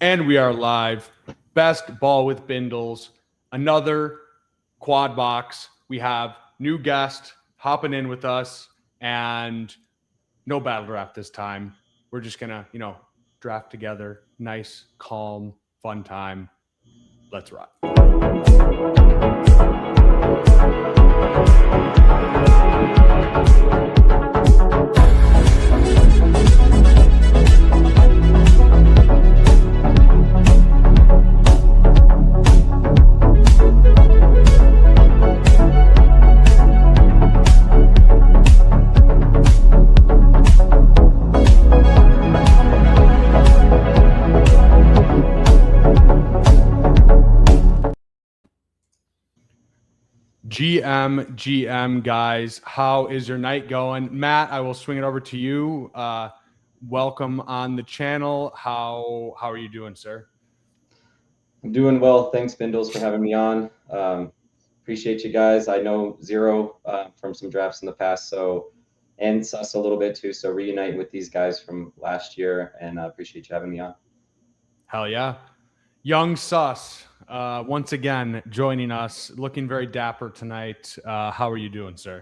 And we are live. Best Ball with Bindles. Another quad box. We have new guest hopping in with us, and no battle draft this time. We're just gonna, draft together. Nice, calm, fun time. Let's rock. GM guys, how is your night going? Matt, I will swing it over to you. Welcome on the channel. How are you doing, sir? I'm doing well. Thanks, Bindles, for having me on. Appreciate you guys. I know Zero from some drafts in the past, and Sus a little bit too. So reuniting with these guys from last year, and appreciate you having me on. Hell yeah. Young Sus, once again, joining us, looking very dapper tonight. How are you doing, sir?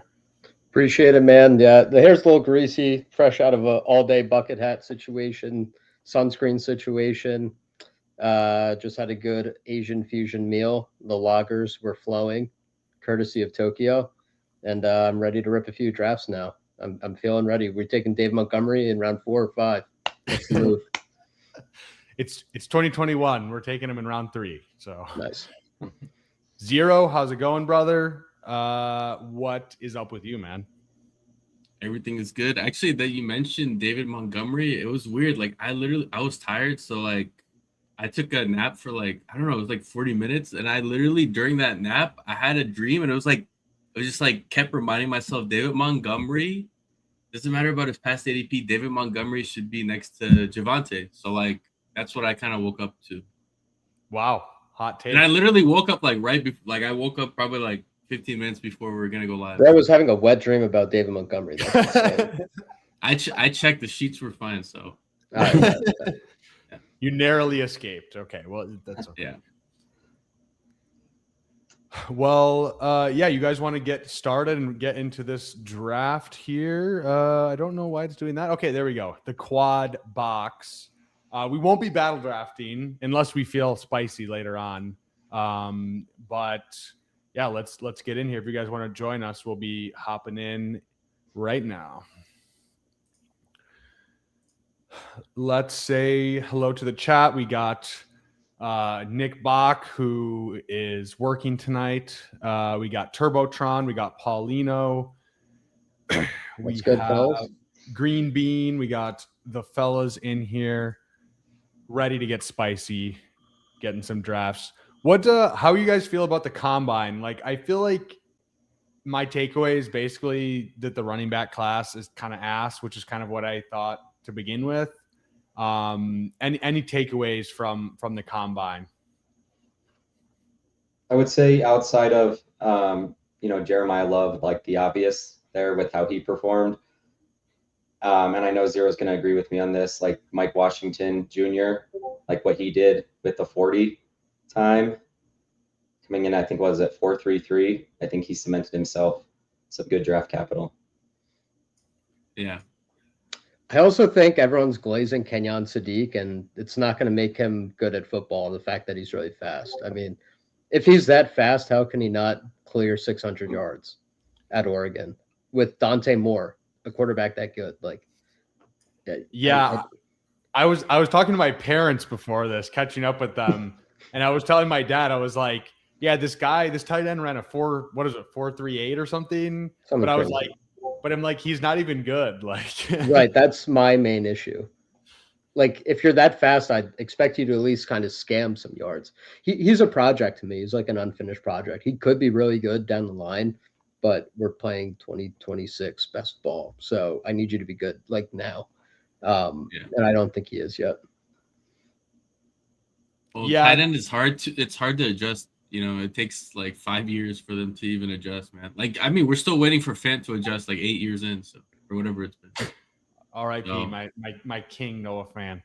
Appreciate it, man. Yeah, the hair's a little greasy, fresh out of an all-day bucket hat situation, sunscreen situation. Just had a good Asian fusion meal. The lagers were flowing, courtesy of Tokyo, and I'm ready to rip a few drafts now. I'm feeling ready. We're taking Dave Montgomery in round 4 or 5. That's the move. It's 2021. We're taking him in round 3. So nice. Zero, how's it going, brother? What is up with you, man? Everything is good. Actually, that you mentioned David Montgomery, it was weird. Like I was tired, so I took a nap for it was 40 minutes, and I literally during that nap I had a dream, and it was just kept reminding myself David Montgomery. Doesn't matter about his past ADP. David Montgomery should be next to Javonte. So that's what I kind of woke up to. Wow, hot take. And I literally woke up right before. I woke up probably 15 minutes before we were gonna go live. I was having a wet dream about David Montgomery. I checked, the sheets were fine. So you narrowly escaped. Okay, well that's okay. Yeah. Well, you guys want to get started and get into this draft here? I don't know why it's doing that. Okay, there we go. The quad box. We won't be battle drafting unless we feel spicy later on. But yeah, let's get in here. If you guys want to join us, we'll be hopping in right now. Let's say hello to the chat. We got Nick Bach, who is working tonight. We got Turbotron. We got Paulino. We have Green Bean. We got the fellas in here ready to get spicy, getting some drafts. How you guys feel about the combine? I feel like my takeaway is basically that the running back class is kind of ass, which is kind of what I thought to begin with. Any takeaways from the combine? I would say outside of Jeremiah Love, the obvious there with how he performed. And I know Zero's going to agree with me on this, Mike Washington Jr., what he did with the 40 time coming in, I think was at 4.33. I think he cemented himself some good draft capital. Yeah. I also think everyone's glazing Kenyon Sadiq, and it's not going to make him good at football, the fact that he's really fast. I mean, if he's that fast, how can he not clear 600 yards at Oregon with Dante Moore, a quarterback that good? I was talking to my parents before this, catching up with them, and I was telling my dad, I was like, yeah, this tight end ran a 4.38 or something. But I was but I'm he's not even good. Right. That's my main issue. If you're that fast, I'd expect you to at least kind of scam some yards. He's a project to me. He's like an unfinished project. He could be really good down the line, but we're playing 2026 best ball. So I need you to be good now. And I don't think he is yet. Well, tight end is it's hard to adjust. It takes 5 years for them to even adjust, man. We're still waiting for Fant to adjust 8 years in, or whatever it's been. R.I.P. My king, Noah Fant.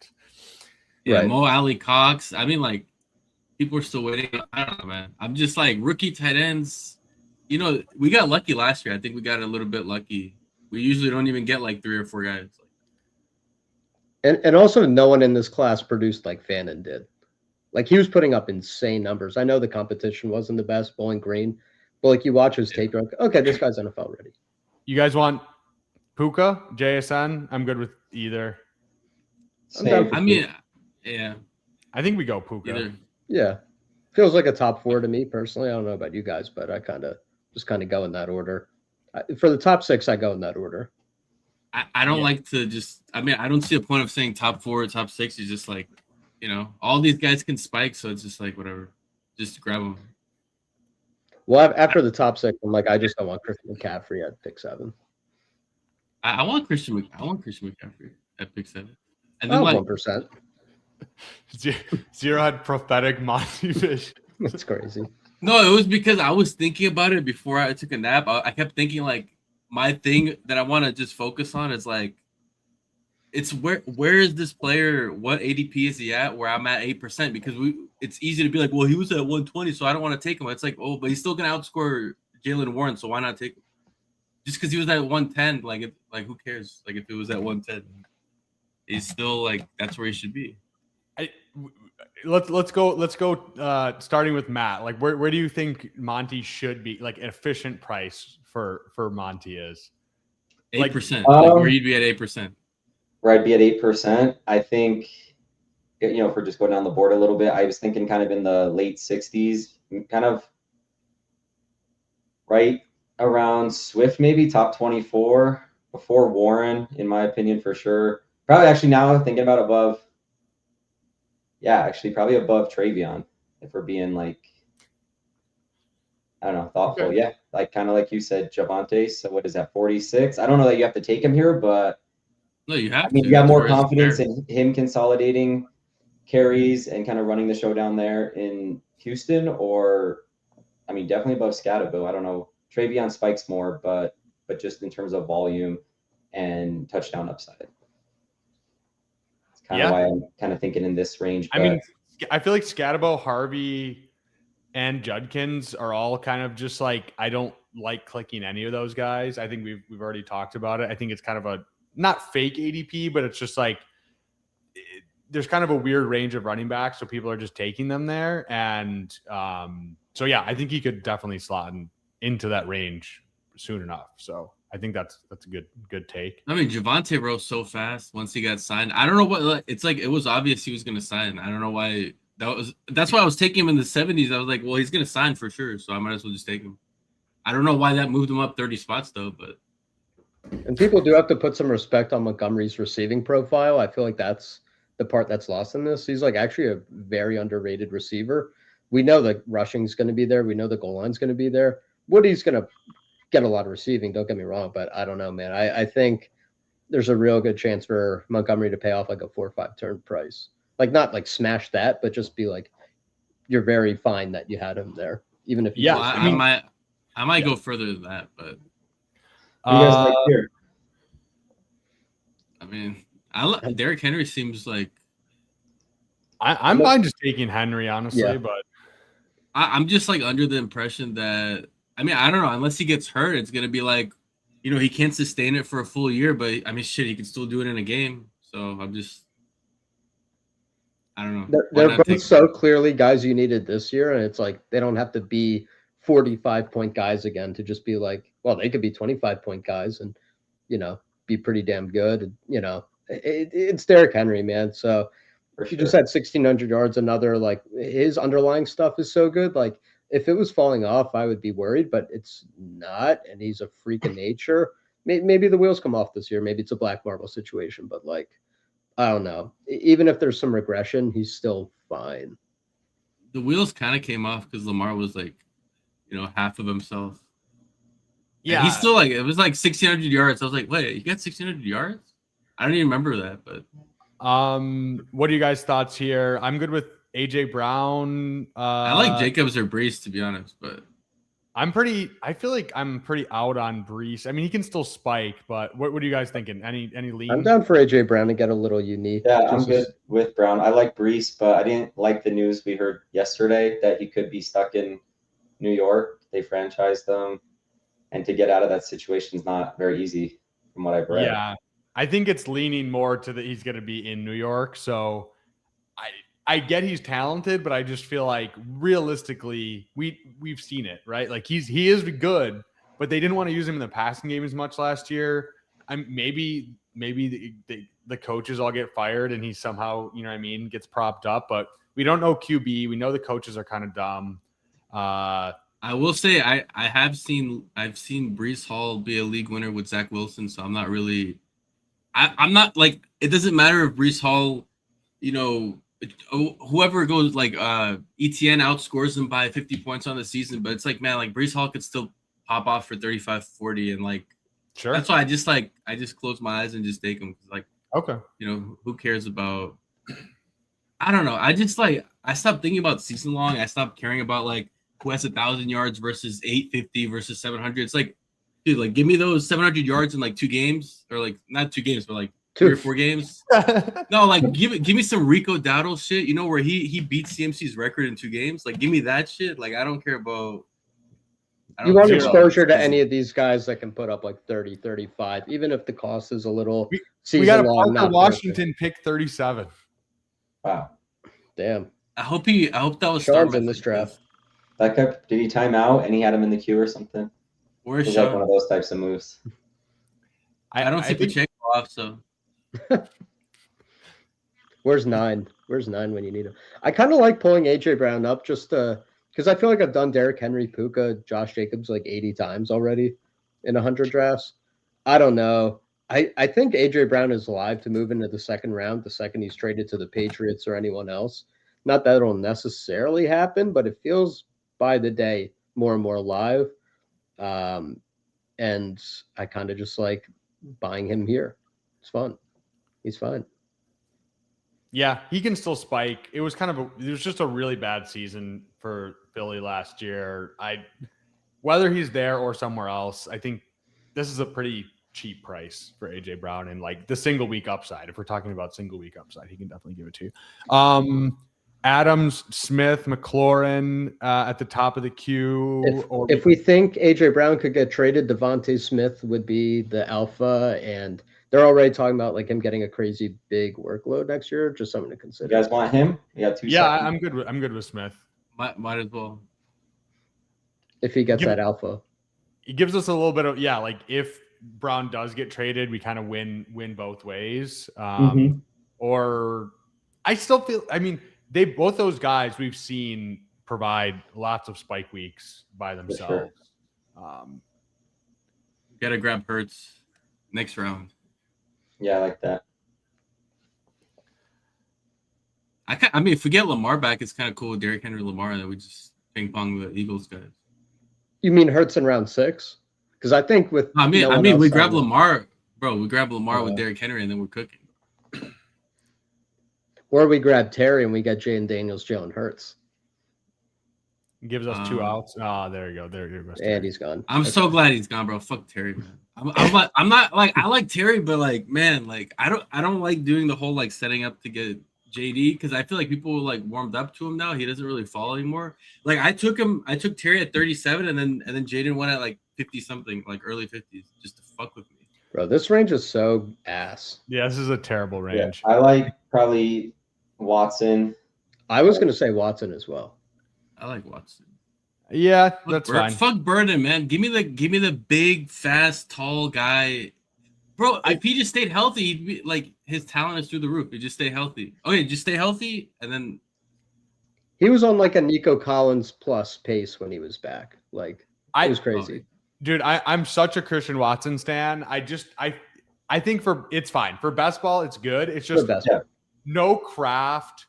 Yeah, Right. Mo Alley Cox. I mean, like, people are still waiting. I don't know, man. I'm just like rookie tight ends. You know, we got lucky last year. I think we got a little bit lucky. We usually don't even get like 3 or 4 guys. And also no one in this class produced like Fannin did. Like he was putting up insane numbers. I know the competition wasn't the best, Bowling Green, but like you watch his tape, you're like, okay, this guy's NFL ready. You guys want Puka, JSN? I'm good with either. Same. I mean, yeah, I think we go Puka. either. Yeah. Feels like a top 4 to me personally. I don't know about you guys, but I just go in that order. For the top 6, I go in that order. I don't like to just. I mean, I don't see a point of saying top 4 or top 6. It's just like, you know, all these guys can spike, so it's just like whatever. Just grab them. Well, after the top 6, I'm like, I just don't want Christian McCaffrey at pick 7. I want Christian McCaffrey at pick 7. And Oh, then like 1%. Zero had prophetic Monty vision. That's crazy. no, it was because I was thinking about it before I took a nap. I kept thinking like my thing that I want to just focus on is like it's where is this player? What ADP is he at? Where I'm at 8% because it's easy to be like, well, he was at 120, so I don't want to take him. It's like, oh, but he's still gonna outscore Jalen Warren, so why not take him? Just because he was at 110, like who cares? Like if it was at 110, he's still like that's where he should be. Let's go starting with Matt. Like where do you think Monty should be? Like an efficient price for Monty is 8%. Like where you'd be at 8%. Where I'd be at 8%. I think, you know, if we're just going down the board a little bit, I was thinking kind of in the late 60s, kind of right around Swift, maybe top 24 before Warren, in my opinion, for sure. Probably actually now thinking about above. Yeah, actually probably above Travion if we're being like, I don't know, thoughtful. Okay. Yeah, like kind of like you said, Javante. So what is that, 46? I don't know that you have to take him here, but No, you have I mean, to. you got That's more where it's confidence fair. in him consolidating carries and kind of running the show down there in Houston, or I mean, definitely above Scatterbo. I don't know. Travion spikes more, but just in terms of volume and touchdown upside. It's kind of why I'm kind of thinking in this range. But I mean, I feel like Scatabo, Harvey, and Judkins are all kind of just like I don't like clicking any of those guys. I think we've already talked about it. I think it's kind of a not fake ADP, but it's just like there's kind of a weird range of running backs, so people are just taking them there. And so yeah, I think he could definitely slot into that range soon enough. So I think that's a good take. I mean, Javante rose so fast once he got signed. I don't know what it's like. It was obvious he was going to sign. I don't know why. That's why I was taking him in the 70s. I was like, well, he's going to sign for sure, so I might as well just take him. I don't know why that moved him up 30 spots though, but And people do have to put some respect on Montgomery's receiving profile. I feel like that's the part that's lost in this. He's like actually a very underrated receiver. We know that rushing's going to be there. We know the goal line's going to be there. Woody's going to get a lot of receiving. Don't get me wrong, but I don't know, man. I think there's a real good chance for Montgomery to pay off like a 4 or 5 turn price. Like not like smash that, but just be like, you're very fine that you had him there, even if you I might go further than that, but you guys like here? I mean, Derrick Henry seems like I'm fine just taking Henry, honestly, but I'm just like under the impression that I mean, I don't know, unless he gets hurt, it's gonna be like, you know, he can't sustain it for a full year, but I mean shit, he can still do it in a game. So I don't know. They're both so clearly guys you needed this year, and it's like they don't have to be 45-point guys again to just be like, well, they could be 25-point guys and, you know, be pretty damn good. And, you know, it's Derrick Henry, man. So he just had 1,600 yards. Another, like, his underlying stuff is so good. Like, if it was falling off, I would be worried, but it's not. And he's a freak of nature. Maybe the wheels come off this year. Maybe it's a black marble situation, but like, I don't know. Even if there's some regression, he's still fine. The wheels kind of came off because Lamar was like, you know, half of himself. Yeah, and he's still like, it was like 1,600 yards. I was like, wait, you got 1,600 yards? I don't even remember that. But what are you guys' thoughts here? I'm good with AJ Brown. I like Jacobs or Brees, to be honest, but I feel like I'm pretty out on Brees. I mean, he can still spike, but what are you guys thinking? Any lean? I'm down for AJ Brown to get a little unique. Yeah, I'm Just good with Brown. I like Brees, but I didn't like the news we heard yesterday that he could be stuck in New York. They franchised him, and to get out of that situation is not very easy, from what I've read. Yeah, I think it's leaning more to that he's going to be in New York. So I get he's talented, but I just feel like realistically we've seen it, right? Like he is good, but they didn't want to use him in the passing game as much last year. Maybe the coaches all get fired and he somehow, you know what I mean, gets propped up, but we don't know QB. We know the coaches are kind of dumb. I will say I've seen Brees Hall be a league winner with Zach Wilson, so I'm not really I'm not like, it doesn't matter if Brees Hall, you know, whoever goes like ETN outscores him by 50 points on the season, but it's like, man, like Brees Hall could still pop off for 35-40 and like Sure. That's why I just close my eyes and just take him. Like, okay, you know, who cares about? I don't know. I just like I stopped thinking about season long. I stopped caring about like who has 1,000 yards versus 850 versus 700. It's like, dude, like give me those 700 yards in like 2 games, or like not 2 games, but like 3 or 4 games. No, like give me some Rico Dowdle shit. You know, where he beat CMC's record in 2 games. Like give me that shit. Like I don't care about. You want exposure to any of these guys that can put up like 30, 35, even if the cost is a little we got a Parker Washington pick 37. Wow. Damn. I hope that was Sean's in this draft. That guy, did he time out and he had him in the queue or something? Where's Like one of those types of moves. I don't see Pacheco off, so. Where's 9? Where's 9 when you need him? I kind of like pulling AJ Brown up just because I feel like I've done Derrick Henry, Puka, Josh Jacobs like 80 times already in 100 drafts. I don't know. I think AJ Brown is live to move into the second round the second he's traded to the Patriots or anyone else. Not that it'll necessarily happen, but it feels by the day more and more live. And I kind of just like buying him here. It's fun. He's fine. Yeah, he can still spike. It was just a really bad season for Philly last year. Whether he's there or somewhere else, I think this is a pretty cheap price for AJ Brown and like the single week upside. If we're talking about single week upside, he can definitely give it to you. Adams, Smith, McLaurin at the top of the queue. If we think AJ Brown could get traded, Devontae Smith would be the alpha, and they're already talking about like him getting a crazy big workload next year. Just something to consider. You guys want him? We got 2 seconds. I'm good with Smith. Might as well. If he gets that alpha, he gives us a little bit of like if Brown does get traded, we kind of win both ways. Or I still feel. I mean, both those guys we've seen provide lots of spike weeks by themselves. Sure. Gotta grab Hurts next round. Yeah, I like that. I mean, if we get Lamar back, it's kind of cool with Derrick Henry, Lamar, and then we just ping pong the Eagles guys. You mean Hurts in round 6? Because I think with I mean, we grab Lamar, bro. We grab Lamar with Derrick Henry, and then we're cooking. Or we grab Terry and we get Jaden Daniels, Jalen Hurts. Gives us 2 outs. There you go. There you go. And he's gone. I'm so glad he's gone, bro. Fuck Terry, man. I'm not like I like Terry, but like, man, like I don't like doing the whole like setting up to get JD because I feel like people like warmed up to him now. He doesn't really fall anymore. Like I took Terry at 37, and then Jaden went at like 50 something, like early 50s, just to fuck with me. Bro, this range is so ass. Yeah, this is a terrible range. Yeah, I like probably Watson. I was gonna say Watson as well. I like Watson. Yeah, that's fine. Fuck Burden, man. Give me the big, fast, tall guy. Bro, if he just stayed healthy, he'd be like his talent is through the roof. He just stay healthy. Okay, just stay healthy, and then he was on like a Nico Collins plus pace when he was back. Like it was crazy. Dude, I'm such a Christian Watson stan. I think it's fine. For best ball, it's good. It's just no Kraft.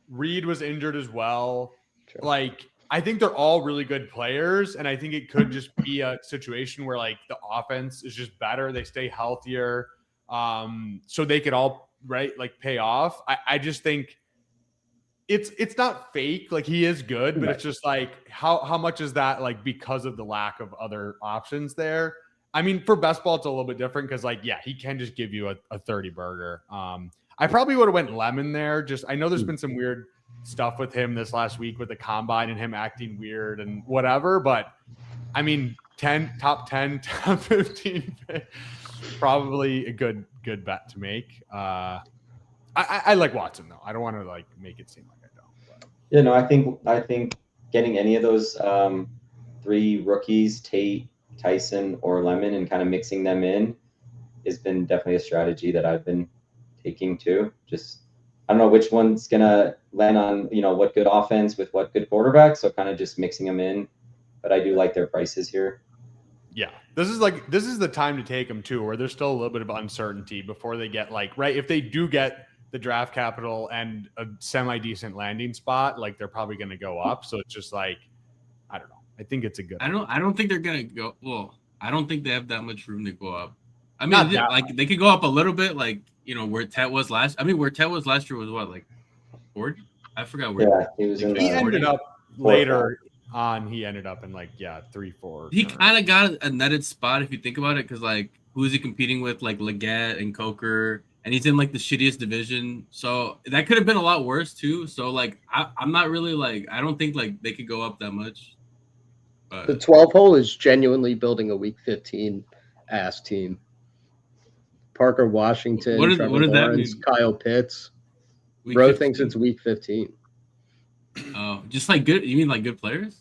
Reed was injured as well. Sure. Like, I think they're all really good players, and I think it could just be a situation where like the offense is just better. They stay healthier, so they could all like pay off. I just think it's not fake. Like he is good, but it's just like how much is that like because of the lack of other options there? I mean, for best ball, it's a little bit different because like he can just give you a 30 burger. I probably would have went Lemon there. Just I know there's been some weird stuff with him this last week with the combine and him acting weird and whatever, but I mean, top 10, top 15, probably a good bet to make. I like Watson though. I don't want to like make it seem like I don't. But. Yeah, no, I think getting any of those 3 rookies, Tate, Tyson, or Lemon, and kind of mixing them in has been definitely a strategy that I've been taking too. Just I don't know which one's gonna land on what good offense with what good quarterback, so kind of just mixing them in. But I do like their prices here. Yeah, this is the time to take them too, where there's still a little bit of uncertainty before they get if they do get the draft capital and a semi-decent landing spot, like they're probably going to go up. So it's just like, I don't know. I think it's a good. I don't think they're going to go. Well, I don't think they have that much room to go up. I mean, they could go up a little bit, where Tet was last. I mean, where Tet was last year was what, like 40? I forgot where. Yeah, he was. He ended up later on. He ended up in 3, 4. He kind of got a netted spot if you think about it, because who is he competing with? Like Leggett and Coker. And he's in the shittiest division. So that could have been a lot worse too. So I'm not really I don't think they could go up that much. But the 12 hole is genuinely building a week 15 ass team. Parker Washington, what does that mean? Kyle Pitts. Bro 15? Thinks it's week 15. Oh, just good. You mean good players?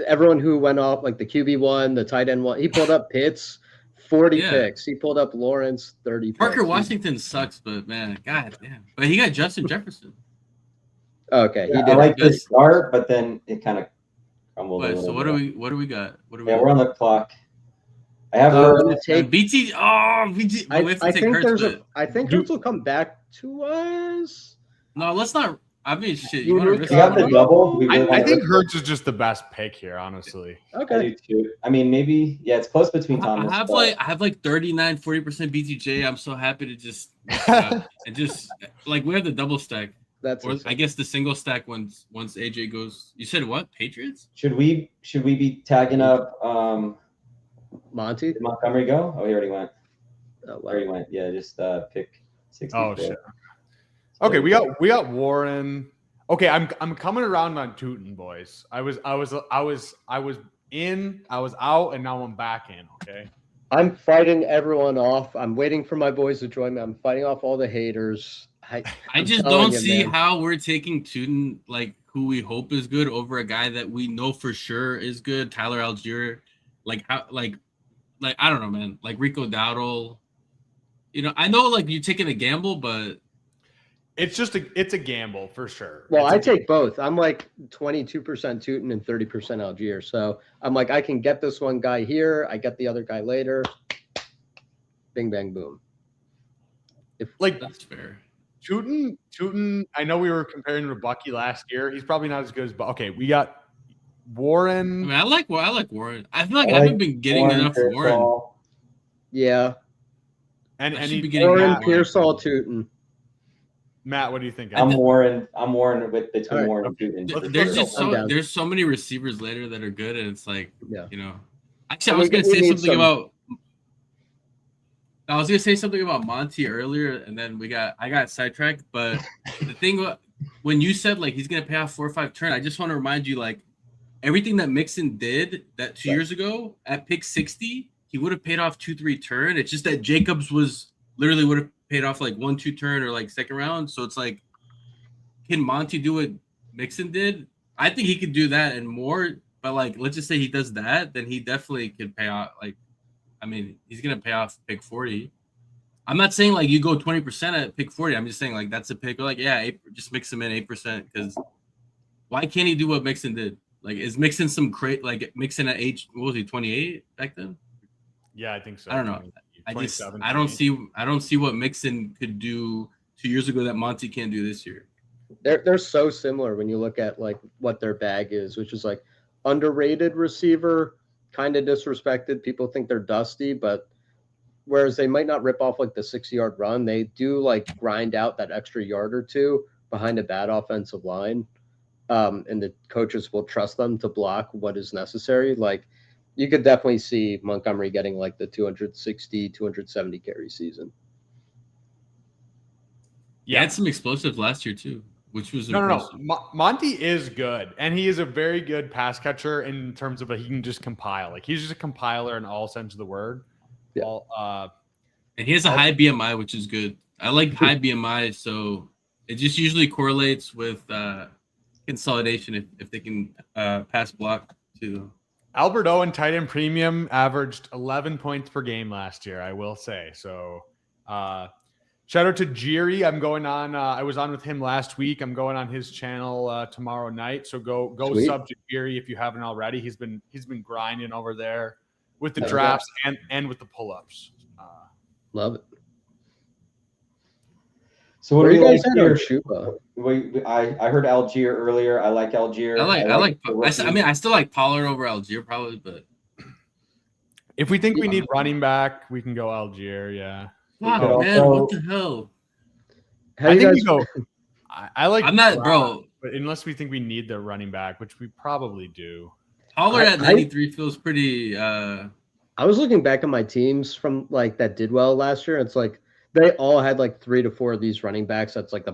Everyone who went off the QB1, the tight end one. He pulled up Pitts. 40 picks. He pulled up Lawrence, 30 picks. Parker Washington sucks, but man, god damn. But he got Justin Jefferson. Okay, he did. I like the start, but then it kind of crumbled. Wait, so what do we got? We're on the clock. I have BT. Oh, BT. I think Hurts will come back to us. No, let's not. I mean, shit. You want to risk the double? I think Hurts is just the best pick here, honestly. Okay. I do too. I mean, maybe it's close between Thomas. I have 39, 40% BTJ. I'm so happy to just and just we have the double stack. I guess the single stack once AJ goes. You said what? Patriots? Should we be tagging up Monty? Did Montgomery go? Oh, he already went. Oh, wow. Already went. Yeah, just pick 64. Oh shit. Okay, we got Warren. Okay, I'm coming around on Tootin, boys. I was in, I was out, and now I'm back in. Okay. I'm fighting everyone off. I'm waiting for my boys to join me. I'm fighting off all the haters. I just don't see how we're taking Tootin, who we hope is good, over a guy that we know for sure is good, Tyler Algier. I don't know, man. Rico Dowdle. I know you're taking a gamble, but it's a gamble for sure. Well, I take both. I'm 22% Tootin and 30% Algier. So I'm I can get this one guy here. I get the other guy later. Bing, bang, boom. That's fair. Tootin, I know we were comparing him to Bucky last year. He's probably not as good as Bucky. Okay, we got Warren. I mean, I like Warren. I feel I haven't been getting enough Warren. Yeah. And should be getting Warren, Pearsall, Tootin. Matt, what do you think? I'm Warren with between Warren and Tootin. There's so many receivers later that are good, and it's yeah. Actually, I was gonna say something about. I was gonna say something about Monty earlier, and then I got sidetracked. But the thing, when you said he's gonna pay off 4 or 5 turn, I just want to remind you everything that Mixon did that 2 years ago at pick 60, he would have paid off 2-3 turn. It's just that Jacobs would have paid off 1-2 turn or second round. So it's can Monty do what Mixon did? I think he could do that and more. But let's just say he does that, then he definitely could pay off. He's gonna pay off pick 40. I'm not saying you go 20% at pick 40. I'm just saying that's a pick. Just mix him in 8%, because why can't he do what Mixon did? Is Mixon some Mixon at age, what was he, 28 back then? Yeah, I think so. I don't know. I don't see what Mixon could do 2 years ago that Monty can't do this year. They're so similar when you look at what their bag is, which is underrated receiver, kind of disrespected. People think they're dusty, but whereas they might not rip off the 6-yard run, they do grind out that extra yard or two behind a bad offensive line, and the coaches will trust them to block what is necessary, like you could definitely see Montgomery getting like the 260, 270 carry season. He had some explosives last year too, which was impressive. Monty is good, and he is a very good pass catcher in terms of he can just compile. Like he's just a compiler in all sense of the word. Yeah. And he has a high BMI, which is good. I like high BMI, so it just usually correlates with consolidation if they can pass block too. Albert Owen, tight end premium, averaged 11 points per game last year, I will say. So shout out to Jiri. I'm going on. I was on with him last week. I'm going on his channel tomorrow night. So go Sweet. sub to Jiri if you haven't already. He's been grinding over there with the drafts and with the pull-ups. Love it. So what Where do you you guys like at on here? Chuba? I heard Algier earlier. I like Algier. I still like Pollard over Algier probably, but If we think we need running back, we can go Algier. Yeah. Fuck, man, what the hell? I think we go. I like. I'm not, bro. But unless we think we need the running back, which we probably do. Pollard at 93 feels pretty. I was looking back at my teams from like that did well last year. It's like they all had like 3 to 4 of these running backs. That's like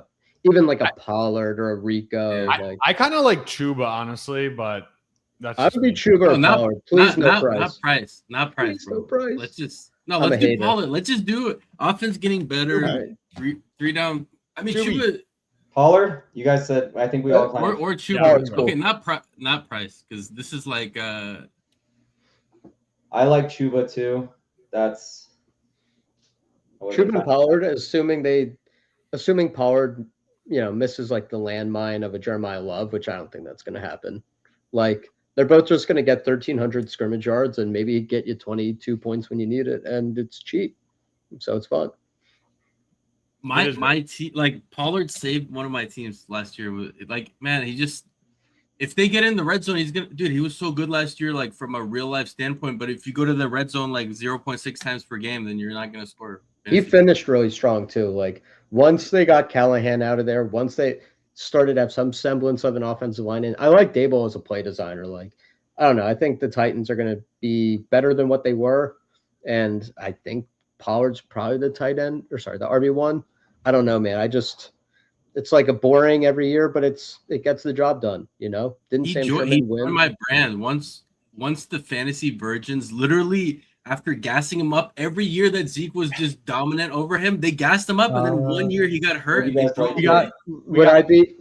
even like a Pollard or a Rico. I kind of like Chuba, honestly, but that's I would be Chuba or Pollard. Please no price. Not price, bro. No price. Let's do Pollard. Let's just do it. Offense getting better. Right. Three down. I mean, Chuba. Pollard, you guys said. I think we all claimed. Or Chuba. Yeah, okay, not price, because this is like. I like Chuba too. That's. Chuba and Pollard, assuming Pollard, misses like the landmine of a Jeremiah Love, which I don't think that's going to happen. Like they're both just going to get 1,300 scrimmage yards and maybe get you 22 points when you need it, and it's cheap, so it's fun. My team, like Pollard saved one of my teams last year. Like, man, if they get in the red zone, he was so good last year, like from a real life standpoint. But if you go to the red zone like 0.6 times per game, then you're not going to score. He finished really strong too. Like once they got Callahan out of there, once they started to have some semblance of an offensive line, and I like Dable as a play designer. Like, I don't know. I think the Titans are going to be better than what they were, and I think Pollard's probably the the RB1. I don't know, man. It's like a boring every year, but it gets the job done. Didn't Sam Sherman win? My brand once the fantasy virgins literally. After gassing him up every year that Zeke was just dominant over him, they gassed him up, and then one year he got hurt. Would I be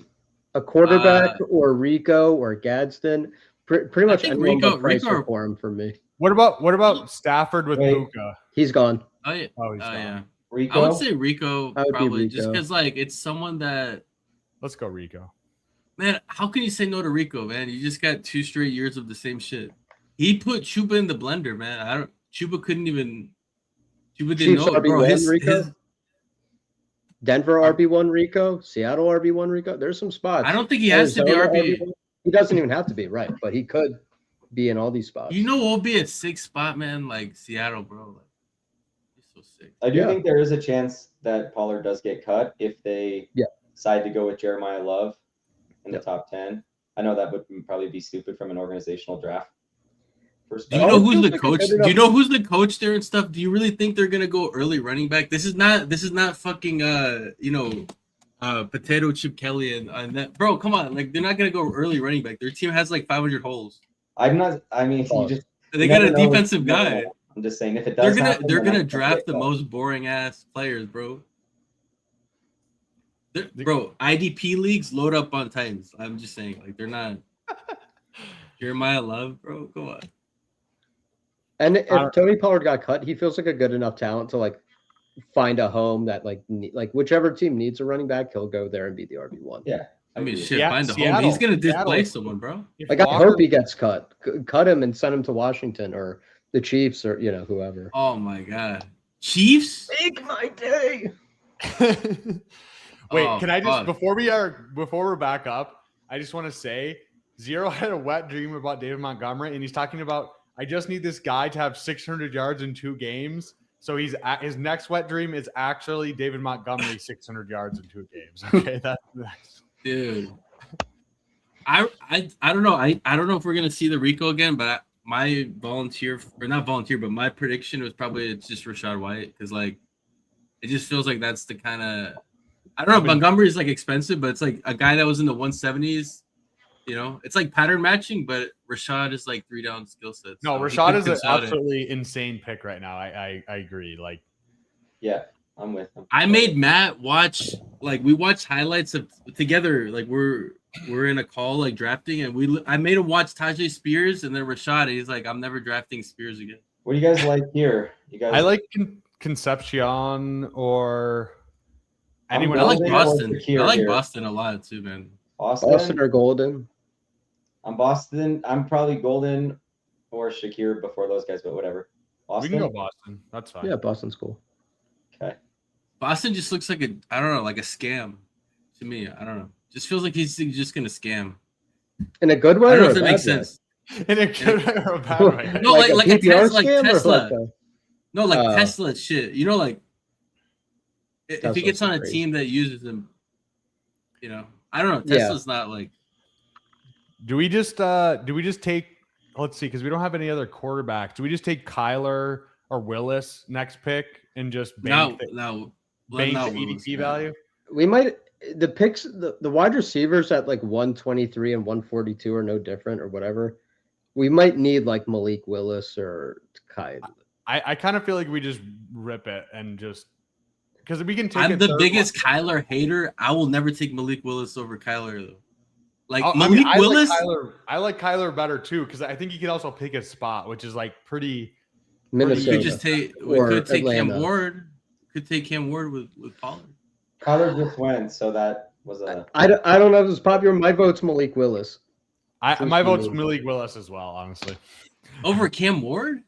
a quarterback or Rico or Gadsden? Pretty much anyone but Price for him for me. What about Stafford with Puka? He's gone. Oh yeah. He's gone. Yeah. Rico? I would say Rico probably Rico. just because like it's someone that. Let's go Rico. Man, how can you say no to Rico, man? You just got 2 straight years of the same shit. He put Chuba in the blender, man. Chuba didn't know it, bro. His Denver RB1 Rico, Seattle RB1 Rico. There's some spots. I don't think he has to be RB1. He doesn't even have to be, right, but he could be in all these spots. We'll be at 6th spot, man, like Seattle, bro. Like, he's so sick. I do think there is a chance that Pollard does get cut if they decide to go with Jeremiah Love in the top 10. I know that would probably be stupid from an organizational draft. Do you know who's the coach? Do you know who's the coach there and stuff? Do you really think they're gonna go early running back? This is not fucking potato chip Kelly and that, bro. Come on, like they're not gonna go early running back. Their team has like 500 holes. They got a defensive guy. I'm just saying if it does, they're gonna draft the most boring ass players, bro. Bro, IDP leagues load up on Titans. I'm just saying, like they're not. Jeremiah Love, bro. Come on. And if Tony Pollard got cut, he feels like a good enough talent to like find a home that like whichever team needs a running back, he'll go there and be the RB1. Yeah. I mean, find a home. He's gonna displace someone, bro. Like I hope he gets cut. Cut him and send him to Washington or the Chiefs or whoever. Oh my God, Chiefs! Make my day. Wait, can I just before we're back up, I just want to say Zero had a wet dream about David Montgomery, and he's talking about I just need this guy to have 600 yards in 2 games So his next wet dream is actually David Montgomery 600 yards in 2 games. Okay, that's Dude. I don't know. I don't know if we're gonna see the Rico again, but my my prediction was probably it's just Rashad White because like it just feels like that's the kind of I don't know. Montgomery is like expensive, but it's like a guy that was in the 170s. You know, it's like pattern matching, but Rashad is like 3 down skill sets. no. So Rashad is an absolutely insane pick right now. I agree. Like, Yeah, I'm with him. I made Matt watch we watched highlights of together. Like we're in a call like drafting, and I made him watch Tajay Spears and then Rashad. And he's like, I'm never drafting Spears again. What do you guys like here? You guys? I like Concepcion or anyone I else. like Boston. Shakir I like here. Boston a lot too, man. Boston or Golden? I'm Boston. I'm probably Golden or Shakir before those guys, but whatever. Boston. We can go Boston. That's fine. Yeah, Boston's cool. Okay. Boston just looks like a scam to me. I don't know. Just feels like he's just gonna scam. In a good way. I don't know or if a that makes bad way? sense. In a good or a bad way. No, like a PPR like scam or Tesla. like a- No, like Tesla shit. You know, like if he Tesla's gets on a crazy. team that uses him, you know, I don't know. Tesla's not like. Do we just take? Let's see, because we don't have any other quarterbacks. Do we just take Kyler or Willis next pick and just bank the ADP value? We might the picks the wide receivers at like 123 and 142 are no different or whatever. We might need like Malik Willis or Kyler. I kind of feel like we just rip it and just because we can take. I'm the biggest Kyler hater. I will never take Malik Willis over Kyler though. Like I Malik Willis, I like Kyler better too because I think he can also pick his spot, which is like pretty. Minnesota. we could take Cam Ward. Could take Cam Ward with Pollard. Kyler just went, so that was a. I don't know if it's popular. My vote's Malik Willis. My vote's Malik Willis as well, honestly. Over Cam Ward?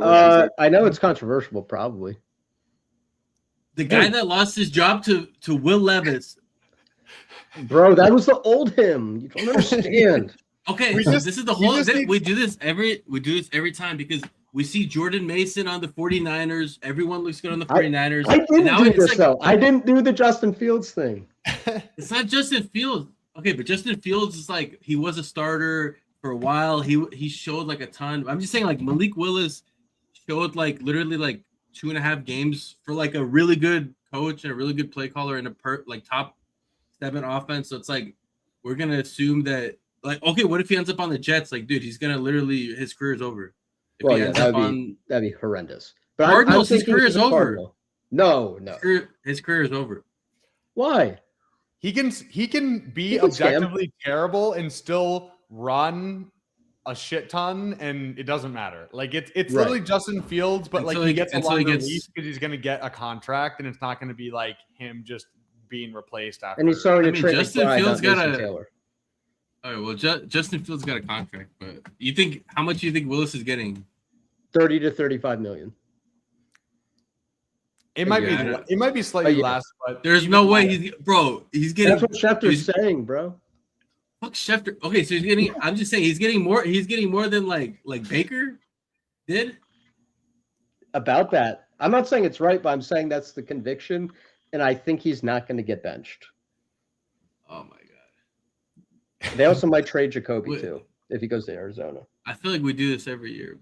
I know it's controversial, probably. The guy that lost his job to Will Levis. Bro, that was the old him. You don't understand. Okay, this is the whole thing. We do this every time because we see Jordan Mason on the 49ers. Everyone looks good on the 49ers. I didn't do this though. I didn't do the Justin Fields thing. It's not Justin Fields. Okay, but Justin Fields is like he was a starter for a while. He showed like a ton. I'm just saying like Malik Willis showed like literally like 2.5 games for like a really good coach and a really good play caller and a top 7 offense. So it's like we're gonna assume that like okay, what if he ends up on the Jets? Like, dude, he's gonna literally his career is over. If that'd be horrendous. But Cardinals, his career is over. Cardinal. No. His career is over. Why? He can be objectively terrible and still run a shit ton, and it doesn't matter. Like it's literally Justin Fields, but like he gets a longer leash because he's gonna get a contract, and it's not gonna be like him just being replaced after. And he's starting to trade Justin Fields got Taylor. All right, well, Justin Fields got a contract, but how much do you think Willis is getting? 30 to 35 million. It might be slightly less, but there's no way he's getting. That's what Schefter's saying, bro. Fuck Schefter. Okay, so he's getting. I'm just saying he's getting more. He's getting more than like Baker did. About that, I'm not saying it's right, but I'm saying that's the conviction, and I think he's not going to get benched. Oh my god. They also might trade Jacoby too if he goes to Arizona. I feel like we do this every year,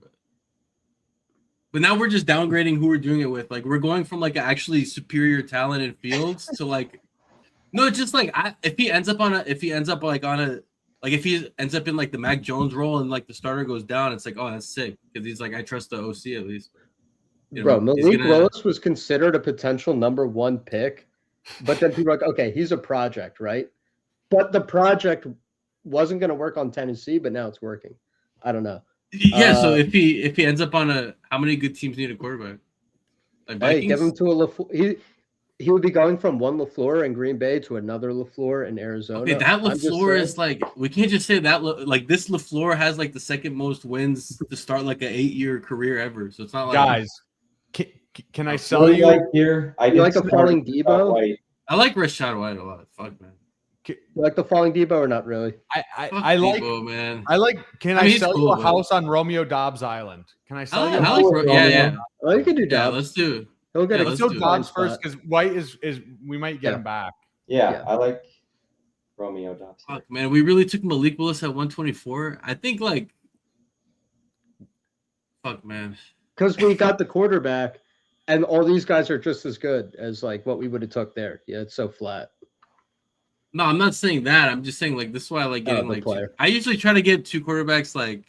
but now we're just downgrading who we're doing it with. Like we're going from like actually superior talent in Fields to like no, just like if he ends up in like the Mac Jones role and like the starter goes down, it's like, oh, that's sick because he's like, I trust the OC at least. Bro, Malik Willis was considered a potential number 1 pick, but then people were like, okay, he's a project, right? But the project wasn't going to work on Tennessee, but now it's working. I don't know. Yeah, so if he ends up on how many good teams need a quarterback? Like hey, give him to a LaFleur. He would be going from one LaFleur in Green Bay to another LaFleur in Arizona. Okay, that LaFleur is like we can't just say that like this LaFleur has like the second most wins to start like an 8-year career ever. So it's not like guys. Can I sell you? Like here, I like a falling Debo. I like Rashad White a lot. Fuck man. You like the falling Debo or not really? I like Debo, man. I like. Can I I, mean, he's sell you cool, a but- house on Romeo Dobbs Island? Can I sell you? A I house? like, yeah. Well, you can do Yeah, Dobbs. let's do. He'll get yeah, a Let's let's go do it. Dobbs spot. first because White is we might get him back. Yeah, I like Romeo Dobbs. Fuck, man, we really took Malik Willis at 124. I think like, fuck, man. Because we got the quarterback, and all these guys are just as good as like what we would have took there. Yeah, it's so flat. No, I'm not saying that. I'm just saying like this is why I like getting like. I usually try to get 2 quarterbacks like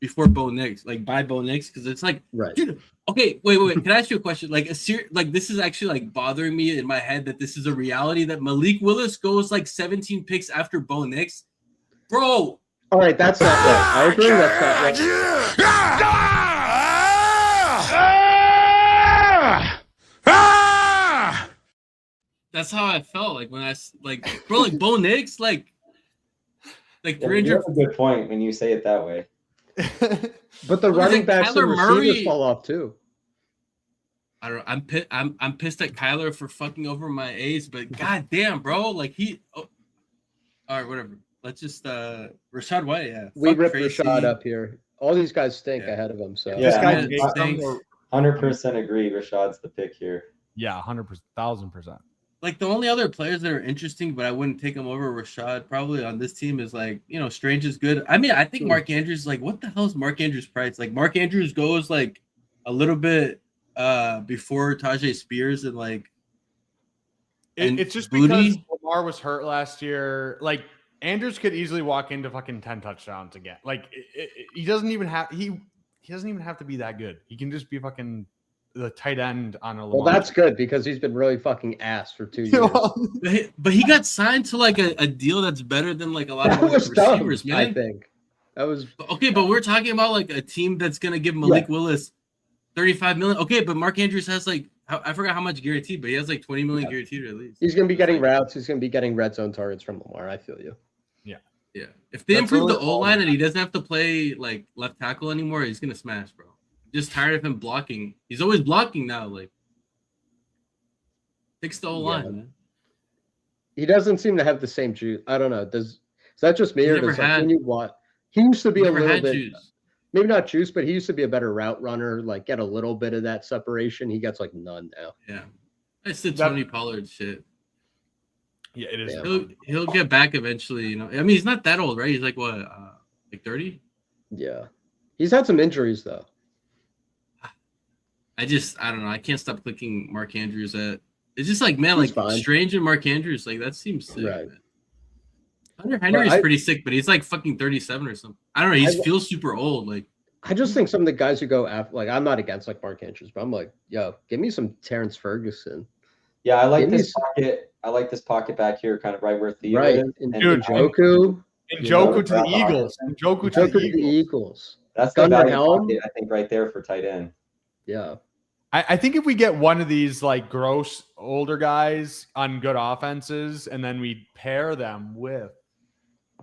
before Bo Nix, like by Bo Nix, because it's like, right. Dude, okay, wait. Can I ask you a question? Like like this is actually like bothering me in my head that this is a reality that Malik Willis goes like 17 picks after Bo Nix, bro. All right, that's not right. I agree. That's not right. That's how I felt like when I like, bro, like Bo Nix, like Yeah, 300. you have a good point when you say it that way. But the running backs Kyler and receivers Murray fall off too. I don't know. I'm pissed at Kyler for fucking over my A's, but goddamn, bro, like he. Oh, all right, whatever. Let's just Rashad White. Yeah, We fuck ripped Tracy. Rashad up here. All these guys stink Yeah. ahead of him. So Yeah, guy man, stinks. 100% agree. Rashad's the pick here. Yeah, 1,000%. Like the only other players that are interesting, but I wouldn't take him over Rashad probably on this team is like, Strange is good. I mean, I think Mark Andrews, like, what the hell is Mark Andrews' price? Like, Mark Andrews goes like a little bit before Tajay Spears and like. It's just because Lamar was hurt last year. Like Andrews could easily walk into fucking 10 touchdowns again. Like he doesn't even have he doesn't even have to be that good. He can just be fucking the tight end on a Lamar. well, that's good because he's been really fucking ass for 2 years. But he got signed to like a deal that's better than like a lot of That was receivers, dumb, man. I think that was Okay, but we're talking about like a team that's gonna give Malik Willis $35 million. Okay, but Mark Andrews has like I forgot how much guaranteed, but he has like $20 million guaranteed at least. he's going to be getting routes. He's going to be getting red zone targets from Lamar. I feel you. Yeah. If they That's improve really the O line and he doesn't have to play like left tackle anymore, he's gonna smash, bro. Just tired of him blocking. He's always blocking now. Like, fix the O line, man. He doesn't seem to have the same juice. I don't know. Is that just me He or never does like, had- when you watch? He used to be a Never little had bit, juice. maybe not juice, but he used to be a better route runner. Like get a little bit of that separation. He gets like none now. Yeah, it's the Tony Pollard shit. Yeah, it is. Yeah. He'll get back eventually. I mean, he's not that old, right? He's like what, like 30? Yeah, he's had some injuries though. I don't know. I can't stop clicking Mark Andrews at. It's just like, man, He's like fine. Strange and Mark Andrews, like that seems sick. Right. Man. Hunter Henry's I- pretty sick, but he's like fucking 37 or something. I don't know. He feels super old. Like, I just think some of the guys who go after, like I'm not against like Mark Andrews, but I'm like, yo, give me some Terrence Ferguson. Yeah, I like Give me this pocket. I like this pocket back here, kind of right where Theo Right, is. and Dude, Njoku. Njoku to the Eagles. Njoku to Njoku the to the Eagles. Eagles. That's the Gunnar value Helm. pocket, I think, right there for tight end. Yeah. I think if we get one of these like gross older guys on good offenses, and then we pair them with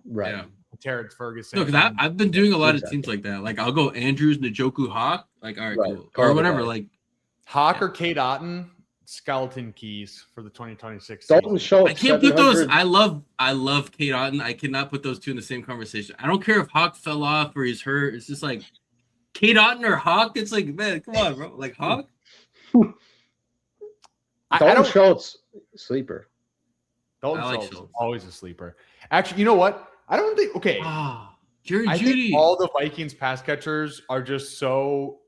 Right. yeah. Terrence Ferguson. No, because I've been doing a lot of Exactly. teams like that. Like, I'll go Andrews, Njoku, Hawk. Like, all right, Right. cool. Call Or it whatever. a day. Like, Hawk or Kate Otten, skeleton keys for the 2026 Dalton season. Schultz. I can't put those. 700 I love Kate Otten. I cannot put those two in the same conversation. I don't care if Hawk fell off or he's hurt. It's just like Kate Otten or Hawk. It's like, man, come on, bro. Like Hawk. I Dalton don't. Schultz, sleeper. Dalton I like Schultz, Schultz. always a sleeper. Actually, you know what? I don't think. Okay, Ah, Jerry I Jeudy. think all the Vikings pass catchers are just so.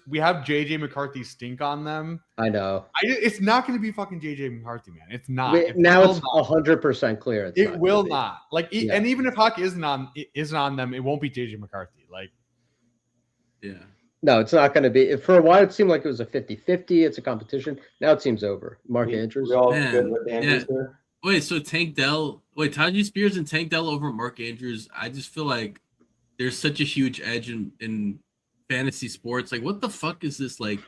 We have JJ McCarthy stink on them. I know. It's not going to be fucking JJ McCarthy, man. It's not. Now will it's not. 100% clear. It's It not will gonna be. not. Like, Yeah. and even if Hawk isn't on them, it won't be JJ McCarthy. Like, Yeah. No, it's not going to be. For a while, it seemed like it was a 50-50. It's a competition. Now it seems over. Mark Andrews. We all Man, good with Andrews yeah. here? Wait, so Tank Dell. Wait, Tajay Spears and Tank Dell over Mark Andrews. I just feel like there's such a huge edge in fantasy sports. Like, what the fuck is this? Like,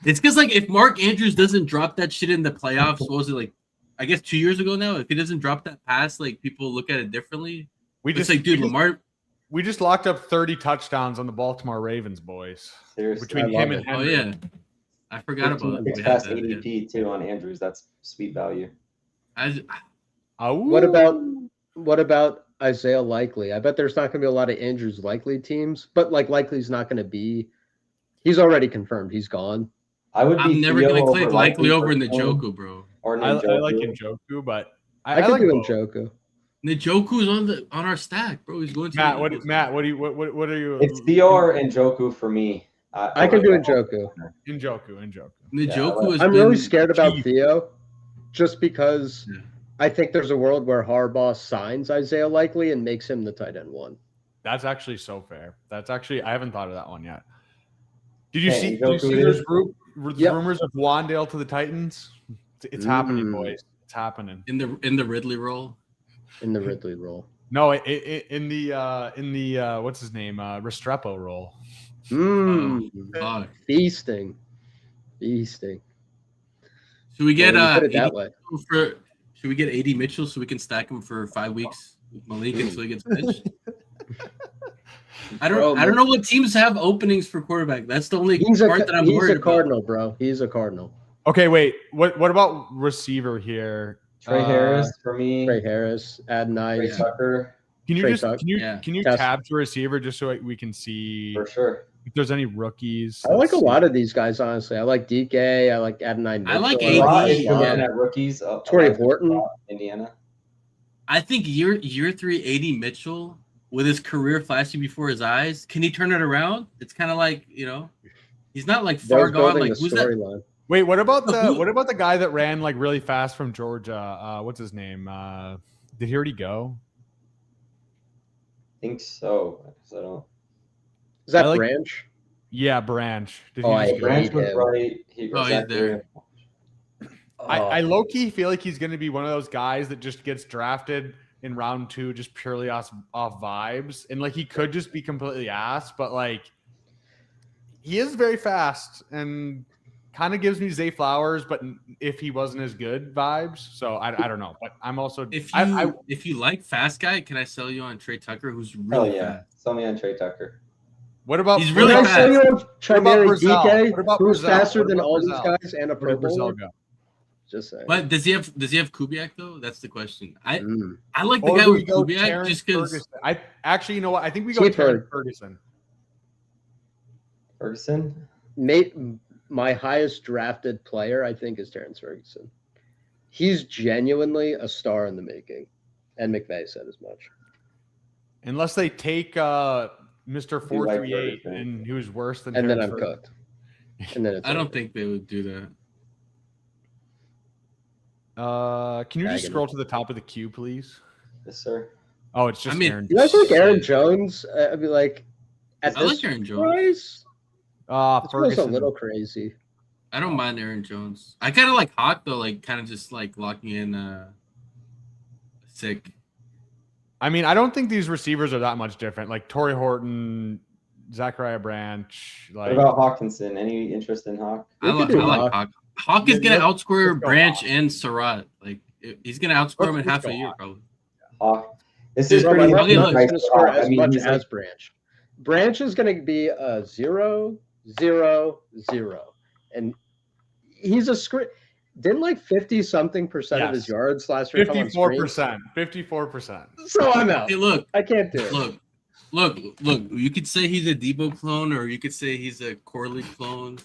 it's because like if Mark Andrews doesn't drop that shit in the playoffs, supposedly like I guess 2 years ago now, if he doesn't drop that pass, like people look at it differently. It's like, dude, Lamar. We just locked up 30 touchdowns on the Baltimore Ravens, boys. Seriously. Between I him love and it. Oh Henry. yeah, I forgot about it. It's We had past that, yeah. ADP too on Andrews. That's sweet value. I'm What about Isaiah Likely? I bet there's not going to be a lot of Andrews Likely teams, but like Likely's not going to be. He's already confirmed. He's gone. I would be I'm never Theo gonna over click Likely over personally, Njoku, bro. or I Njoku. like Njoku, but I could like do both. Njoku. Njoku's on our stack, bro. He's going to Matt, the Eagles. what are you? It's Theo or Njoku for me. I can do Njoku. Njoku. Njoku I'm really scared about Theo, just because Yeah. I think there's a world where Harbaugh signs Isaiah Likely and makes him the tight end 1. That's actually so fair. That's actually I haven't thought of that one yet. Did you Hey, see Njoku those is- rumors of Wandale to the Titans? It's happening, boys. It's happening. in the Ridley role. In the Ridley role. No, in the what's his name? Restrepo role. Fuck. Feasting. Should we get Well, when you put it 80 that way. should we get 80 Mitchell so we can stack him for 5 weeks with Malik until he gets benched? I don't know what teams have openings for quarterback. That's the only part that I'm worried about. Cardinal, bro. He's a Cardinal. Okay, wait. What about receiver here? Trey Harris for me. Trey Harris, Adonai. Trey Tucker Can you Trey just Tuck. can you Test. tab to receiver just so we can see for sure. if there's any rookies? I like Let's a see. lot of these guys, honestly. I like DK. I like Adonai. I like Mitchell, AD. If you're Watt. looking at rookies, Torrey I like Horton. Indiana. I think year 3 80 Mitchell with his career flashing before his eyes. Can he turn it around? It's kind of like, he's not like far Those gone. building Like the who's that? storyline. Wait, what about Who- the guy that ran like really fast from Georgia? What's his name? Did he already go? I think so. I don't. Is that I like- Branch? Yeah, Branch. Did Oh, he I just hate go? Branch was him. right. He's exactly there. right. I low key feel like he's going to be one of those guys that just gets drafted in round 2 just purely off vibes, and like he could just be completely ass, but like he is very fast and kind of gives me Zay Flowers, but if he wasn't as good vibes. So I don't know, but I'm also If you like fast guy, can I sell you on Trey Tucker, who's Hell really yeah. fast? Sell me on Trey Tucker. What about He's really Can I fast. sell you on What about Trimeri Brazil? DK, What about who's Brazil? faster What than about all Brazil? these guys and a Where did Brazil purple? go? Just saying. But does he have Kubiak though? That's the question. I like the Or guy do we with go Kubiak Terrence just because. Ferguson? I actually, you know what? I think we go Keep Terrence her. Ferguson. Ferguson. My highest drafted player, I think, is Terrence Ferguson. He's genuinely a star in the making, and McVay said as much. Unless they take Mr. You like 438 Ferguson. and who's worse than And then Terrence I'm Ferguson. cooked. And then it's I don't over. think they would do that. Can you just Dragon. scroll to the top of the queue, please? Yes, sir. Oh, it's just I mean, Aaron. You guys like Aaron Shit. Jones? I'd be like, at I this like Aaron Jones. price, this feels a Ferguson. little crazy. I don't mind Aaron Jones. I kind of like Hawk though, like kind of just like locking in sick. I mean, I don't think these receivers are that much different. Like Torrey Horton, Zachariah Branch. Like, What about Hawkinson? Any interest in Hawk? We I could like do Hawk. Hawk. Hawk is Yeah, gonna let's outscore go Branch Hawk. and Surratt. Like he's gonna outscore him in Let's half go a year Hawk. probably. Hawk. This Dude, is Bro, pretty my okay, left look. is going to score I as mean, much he's as like- Branch. Branch is going to be a 0, 0, 0. And he's a script. Didn't like 50-something% of his Yes. yards last year come on screen? 54%. 54%. So I'm out. Hey, look, I can't do it. look. You could say he's a Debo clone, or you could say he's a Corley clone.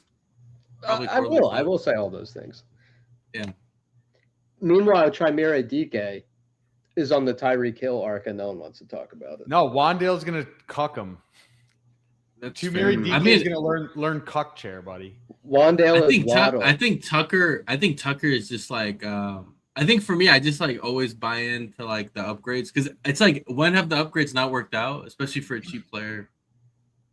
Probably I Corley will. clone. I will say all those things. Yeah. Meanwhile, Chimera DK is on the Tyreek Hill arc, and no one wants to talk about it. No, Wandale's going to cuck him. That's Tumiri fair. DK I is mean, going to learn cuck chair, buddy. Wandale I think is Waddle. I think Tucker is just like I think for me I just like always buy into like the upgrades because it's like when have the upgrades not worked out, especially for a cheap player,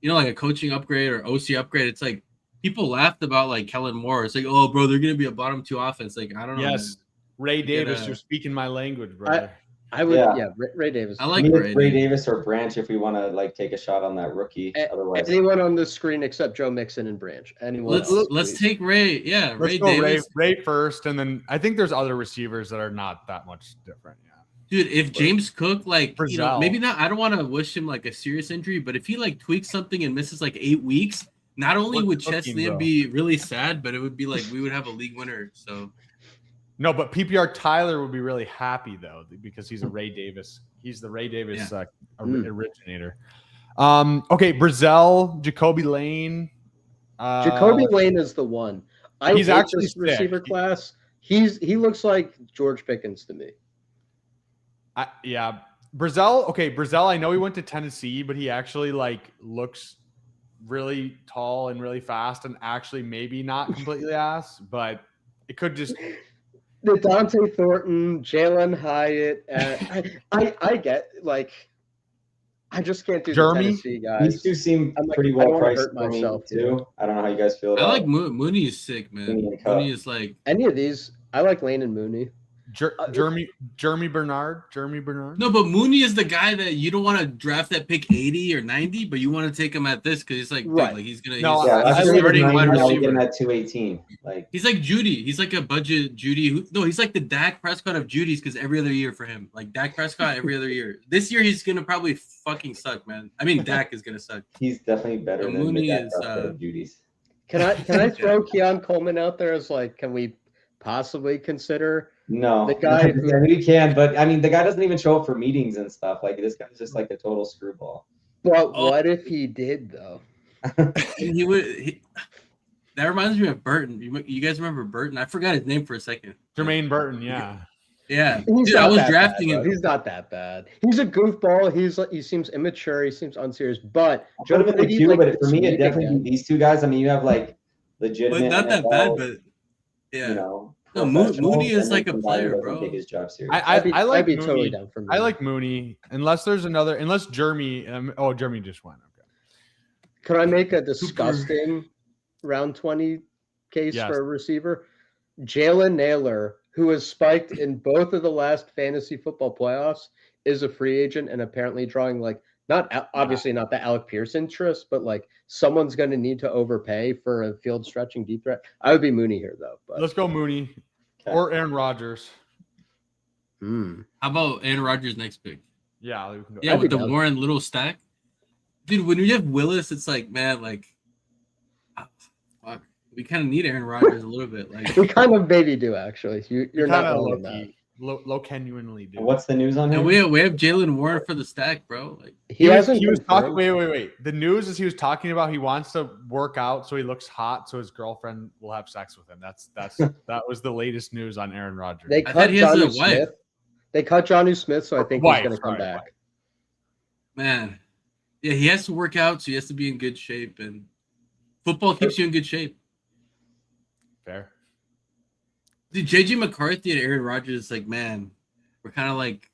like a coaching upgrade or OC upgrade. It's like people laughed about like Kellen Moore. It's like, oh bro, they're gonna be a bottom 2 offense. Like I don't know. Yes. Ray Davis, a- you're speaking my language, brother. I would, Yeah. Ray Davis. I like Maybe Ray it's Ray Davis. Davis or Branch if we want to like take a shot on that rookie. Otherwise, Anyone on the screen except Joe Mixon and Branch. Anyone? Let's else, let's please. take Ray. Yeah, Let's Ray go Davis. Ray first, and then I think there's other receivers that are not that much different. Yeah. Dude, if James Cook, like, Brazil. maybe not, I don't want to wish him like a serious injury, but if he like tweaks something and misses like 8 weeks, not only We're would cooking, Chesley bro. be really sad, but it would be like we would have a league winner. So No, but PPR Tyler would be really happy though because he's a Ray Davis. He's the Ray Davis originator. Okay, Brazil, Jacoby Lane. Jacoby Lane is the one. He's hate actually this receiver sick. class. He looks like George Pickens to me. Brazil. Okay, Brazil. I know he went to Tennessee, but he actually like looks really tall and really fast, and actually maybe not completely ass, but it could just. The Dante Thornton, Jalen Hyatt. I get like. I just can't do Jeremy? the Tennessee guys. These two seem pretty I don't well wanna priced hurt for me myself, too. I don't know how you guys feel about I like Mooney is sick, man. Mooney and Cup. Mooney is like Any of these, I like Lane and Mooney. Jeremy Bernard. no, but Mooney is the guy that you don't want to draft at pick 80 or 90, but you want to take him at this because he's like, Right. dude, like he's gonna. No, he's, Yeah, he's that's a really starting wide now we get him receiver. at 218. Like He's like Judy. He's like a budget Judy. No, he's like the Dak Prescott of Judy's because every other year for him, like Dak Prescott every other year. This year he's gonna probably fucking suck, man. I mean, Dak is gonna suck. he's definitely better than Mooney the is, Judy's. Can I throw Keon Coleman out there as like, can we possibly consider No, the guy who- we can, but I mean, the guy doesn't even show up for meetings and stuff. Like this guy's just like a total screwball. But Oh. what if he did though? And he would. That reminds me of Burton. You guys remember Burton? I forgot his name for a second. Jermaine Burton. Yeah. Yeah, He's dude, I not was that drafting bad, him. though. He's not that bad. He's a goofball. He seems immature. He seems unserious. But I put him in the Brady, queue, like, but for me, this it week definitely again. be these two guys. I mean, you have like But legitimate, not that NFL, bad. But yeah, you know, No, professionals, Mooney is and like a then player, somebody who bro. doesn't take his job serious. I like I'd be Mooney. totally down for Mooney. I like Mooney unless Jeremy. Jeremy just went. Okay. Could I make a disgusting round 20 case Yes. for a receiver? Jalen Naylor, who has spiked in both of the last fantasy football playoffs, is a free agent and apparently drawing like obviously not the Alec Pierce interest, but like someone's going to need to overpay for a field stretching deep threat. I would be Mooney here though. But Let's go Mooney Okay. or Aaron Rodgers. how about Aaron Rodgers' next pick? Yeah, we can go. Yeah, I'd with be the down. Warren Little stack, dude. When you have Willis, it's like, man, like, fuck, we kind of need Aaron Rodgers a little bit. Like, we kind of maybe do actually. You're not kinda wrong on that. low-key, low genuinely do. What's the news on him? and we have Jalen Warren for the stack, bro. Like, He hasn't. He was talking. confirmed. Wait. The news is he was talking about he wants to work out so he looks hot, so his girlfriend will have sex with him. That was the latest news on Aaron Rodgers. They I cut thought he has a Johnny wife. Smith. They cut Johnny Smith, so I think Wife, he's going to come sorry, back. wife. man, yeah, he has to work out, so he has to be in good shape, and football keeps you in good shape. Fair. Dude, JJ McCarthy and Aaron Rodgers, like, man, we're kind of like.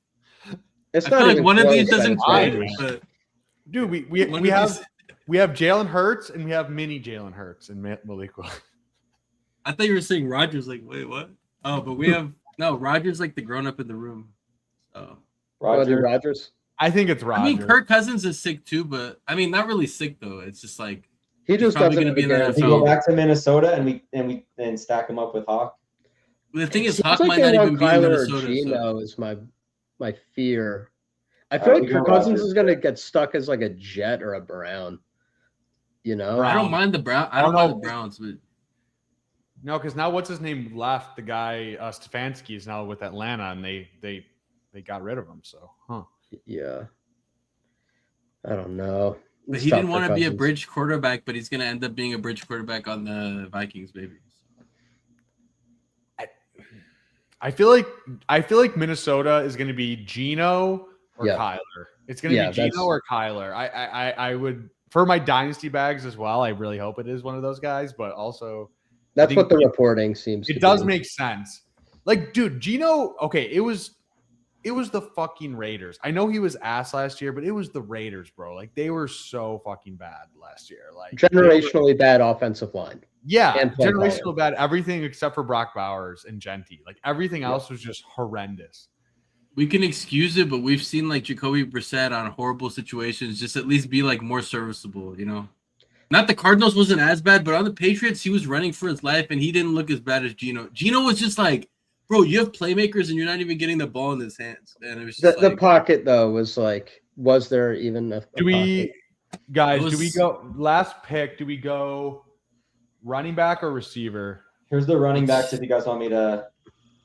It's I not feel like even one of close, these but doesn't it's fine. change, Rodgers. but Dude, we one we of have these- we have Jalen Hurts and we have mini Jalen Hurts and Malik Willis. I thought you were saying Rodgers. Like, wait, what? Oh, but we have no Rodgers, like the grown up in the room. So Roger. Rodgers. I think it's I Rodgers. mean, Kirk Cousins is sick too, but I mean, not really sick though. It's just like He just probably doesn't gonna be in the have a Does he guarantee. go back to Minnesota and stack him up with Hawk? the thing is, Seems Hawk like might they not want even be in Kyler or Minnesota. So. Geno is my fear. I All feel right, like we go Kirk Cousins Rodgers. is going to get stuck as like a Jet or a Brown. You know, Brown. I don't mind the Brown. I I don't don't mind know. the Browns, but No, because now what's his name left? The guy Stefanski is now with Atlanta, and they got rid of him. So, yeah. I don't know. but It's he tough didn't for want to be a Cousins. bridge quarterback, but he's gonna end up being a bridge quarterback on the Vikings, baby. I feel like Minnesota is going to be Geno or Yeah. Kyler. It's going to Yeah, be Geno that's- or Kyler. I would for my dynasty bags as well. I really hope it is one of those guys, but also That's think what the reporting seems to it does be. make sense. Like, dude, Geno. Okay, it was the fucking Raiders. I know he was ass last year, but it was the Raiders, bro. Like they were so fucking bad last year. Like Generationally bad offensive line. yeah, and play generational calling. bad. Everything except for Brock Bowers and Genty. Like everything else was just horrendous. We can excuse it, but we've seen like Jacoby Brissett on horrible situations just at least be like more serviceable, you know? Not the Cardinals wasn't as bad, but on the Patriots, he was running for his life and he didn't look as bad as Geno. Geno was just like, bro, you have playmakers and you're not even getting the ball in his hands. And it was just The like, pocket though was like, was there even a Do we, pocket? guys? It Do we was- go last pick? Do we go running back or receiver? Here's the running backs if you guys want me to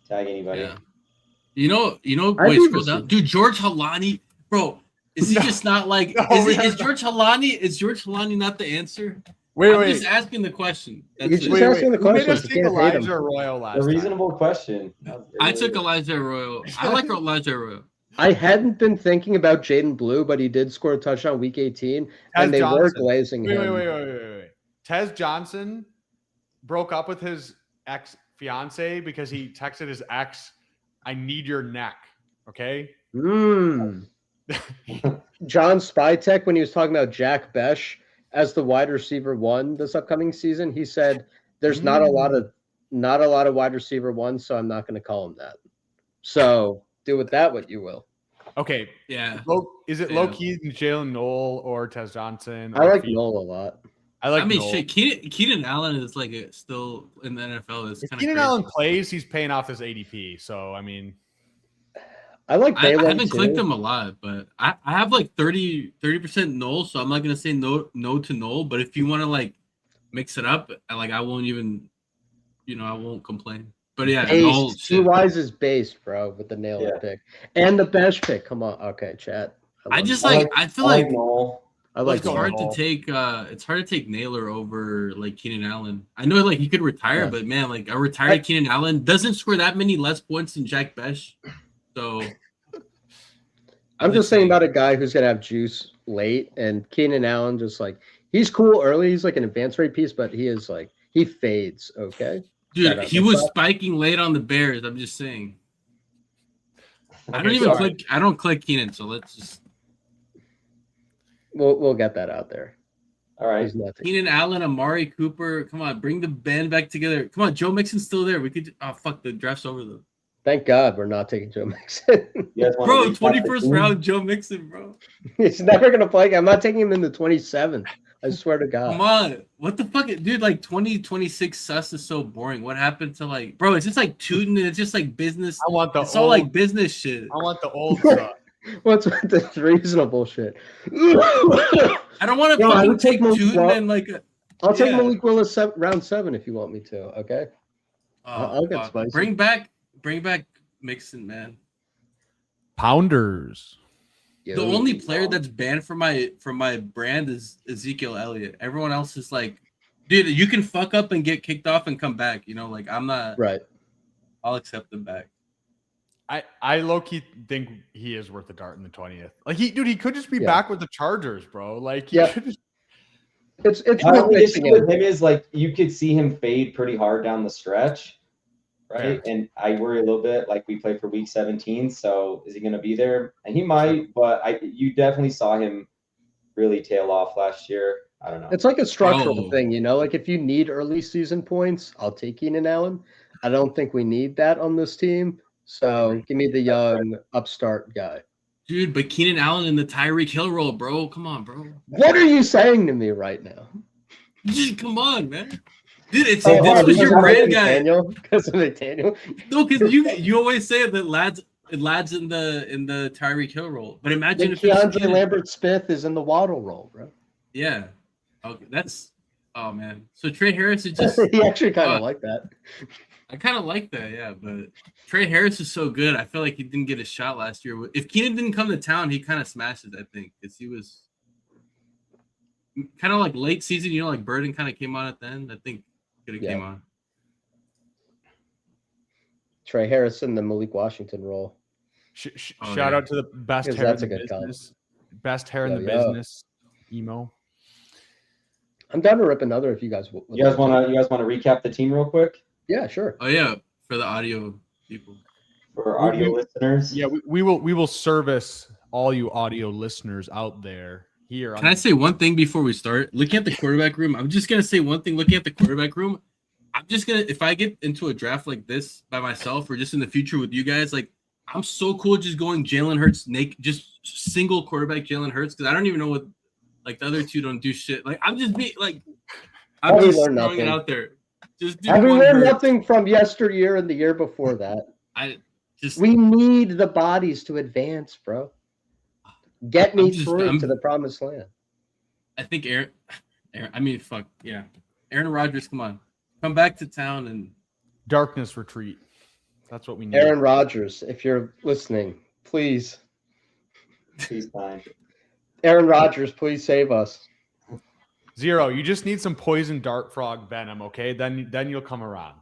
Tag anybody. Yeah. You know. I'd Wait, be scroll down, received. dude. George Halani, bro. Is he just not like? No, Is George Halani? Is George Halani not the answer? Wait, I'm wait. just asking the question. He's That's just it. asking the Who made questions. us You take can't hate him. Elijah Arroyo last A time? reasonable question. I took Elijah Arroyo. I like Elijah Arroyo. I hadn't been thinking about Jaden Blue, but he did score a touchdown week 18, and they were Johnson. glazing Wait, him. wait. Tez Johnson broke up with his ex-fiance because he texted his ex, "I need your neck." Okay. John Spytek, when he was talking about Jack Besh as the wide receiver 1 this upcoming season, he said there's not a lot of wide receiver 1, so I'm not going to call him that. So do with that what you will. Okay. Yeah. Is it low key Jalen Knoll or Tez Johnson? I like Knoll a lot. I mean, Knoll. shit. Keenan Allen is like still in the NFL. It's If kind of Keenan crazy. Allen plays, he's paying off his ADP. So I mean, I like I Balin haven't too. clicked him a lot, but I have like 30% Knoll, so I'm not gonna say no to Knoll. But if you want to like mix it up, I won't even, I won't complain. But yeah, Knoll. Based. T-Wise is based, bro, with the Naylor pick and the Besh pick. Come on, okay, chat. I feel I like Knoll. I like it's hard Knoll. to take. It's hard to take Naylor over like Keenan Allen. I know like he could retire, but man, like a retired Keenan Allen doesn't score that many less points than Jack Besh. So I'm just saying about a guy who's gonna have juice late, and Keenan Allen just like he's cool early. He's like an advance rate piece, but he is like he fades. Okay, dude, he was spiking late on the Bears. I'm just saying. I don't click Keenan, so let's just. We'll get that out there. All right. Keenan Allen, Amari Cooper. Come on, bring the band back together. Come on, Joe Mixon's still there. We could. Oh fuck, the draft's over though. Thank God we're not taking Joe Mixon. Bro, 21st round Joe Mixon, bro. He's never gonna play. I'm not taking him in the 27th. I swear to God. Come on, what the fuck, dude? Like 2026 sus is so boring. What happened to like, bro? It's just like Tootin, and it's just like business. I want it's all like business shit. I want the old stuff. What's with this reasonable shit? I don't want to fucking take Tootin and like. I'll take Malik Willis round 7 if you want me to. Okay. I'll get spicy. Bring back Mixon, man. Pounders. The only player that's banned from my brand is Ezekiel Elliott. Everyone else is like, dude, you can fuck up and get kicked off and come back. Like I'm not right. I'll accept them back. I low-key think he is worth a dart in the 20th. Like he could just be back with the Chargers, bro. Like it's the issue with him is like you could see him fade pretty hard down the stretch, right? Yeah. And I worry a little bit. Like we play for week 17, so is he going to be there? And he might, but you definitely saw him really tail off last year. I don't know. It's like a structural thing, Like if you need early season points, I'll take Keenan Allen. I don't think we need that on this team. So give me the young upstart guy. Dude, but Keenan Allen in the Tyreek Hill role, bro. Come on, bro. What are you saying to me right now? Dude, come on, man. Dude, this was your brand guy. Because of Nathaniel. No, because you always say that lads in the Tyreek Hill role. But imagine if DeAndre Lambert-Smith is in the Waddle role, bro. Yeah. Okay, oh man. So Trey Harris is just he actually kind of like that. I kind of like that, yeah. But Trey Harris is so good. I feel like he didn't get a shot last year. If Keenan didn't come to town, he kind of smashed it, I think, because he was kind of like late season. Like Burden kind of came on at the end. I think could have came on. Trey Harris in the Malik Washington role. Shout out to the best hair in the business. Best hair in the business. Emo. I'm down to rip another if you guys want. You guys want to recap the team real quick? Yeah, sure. Oh yeah, for the audio people. For audio listeners. Yeah, we will service all you audio listeners out there here. Can I say one thing before we start? Looking at the quarterback room, I'm just gonna say one thing. Looking at the quarterback room, I'm just gonna, if I get into a draft like this by myself or just in the future with you guys, like I'm so cool just going Jalen Hurts, just single quarterback Jalen Hurts, because I don't even know what, like the other two don't do shit. Like I'm just I'm just throwing it out there. Have we learned nothing from yesteryear and the year before that? We need the bodies to advance, bro. Get me through to the promised land. I think Aaron, fuck yeah. Aaron Rodgers, come on. Come back to town and darkness retreat. That's what we need. Aaron Rodgers, if you're listening, please. He's fine. Aaron Rodgers, please save us. Zero, you just need some poison dart frog venom, okay? Then you'll come around.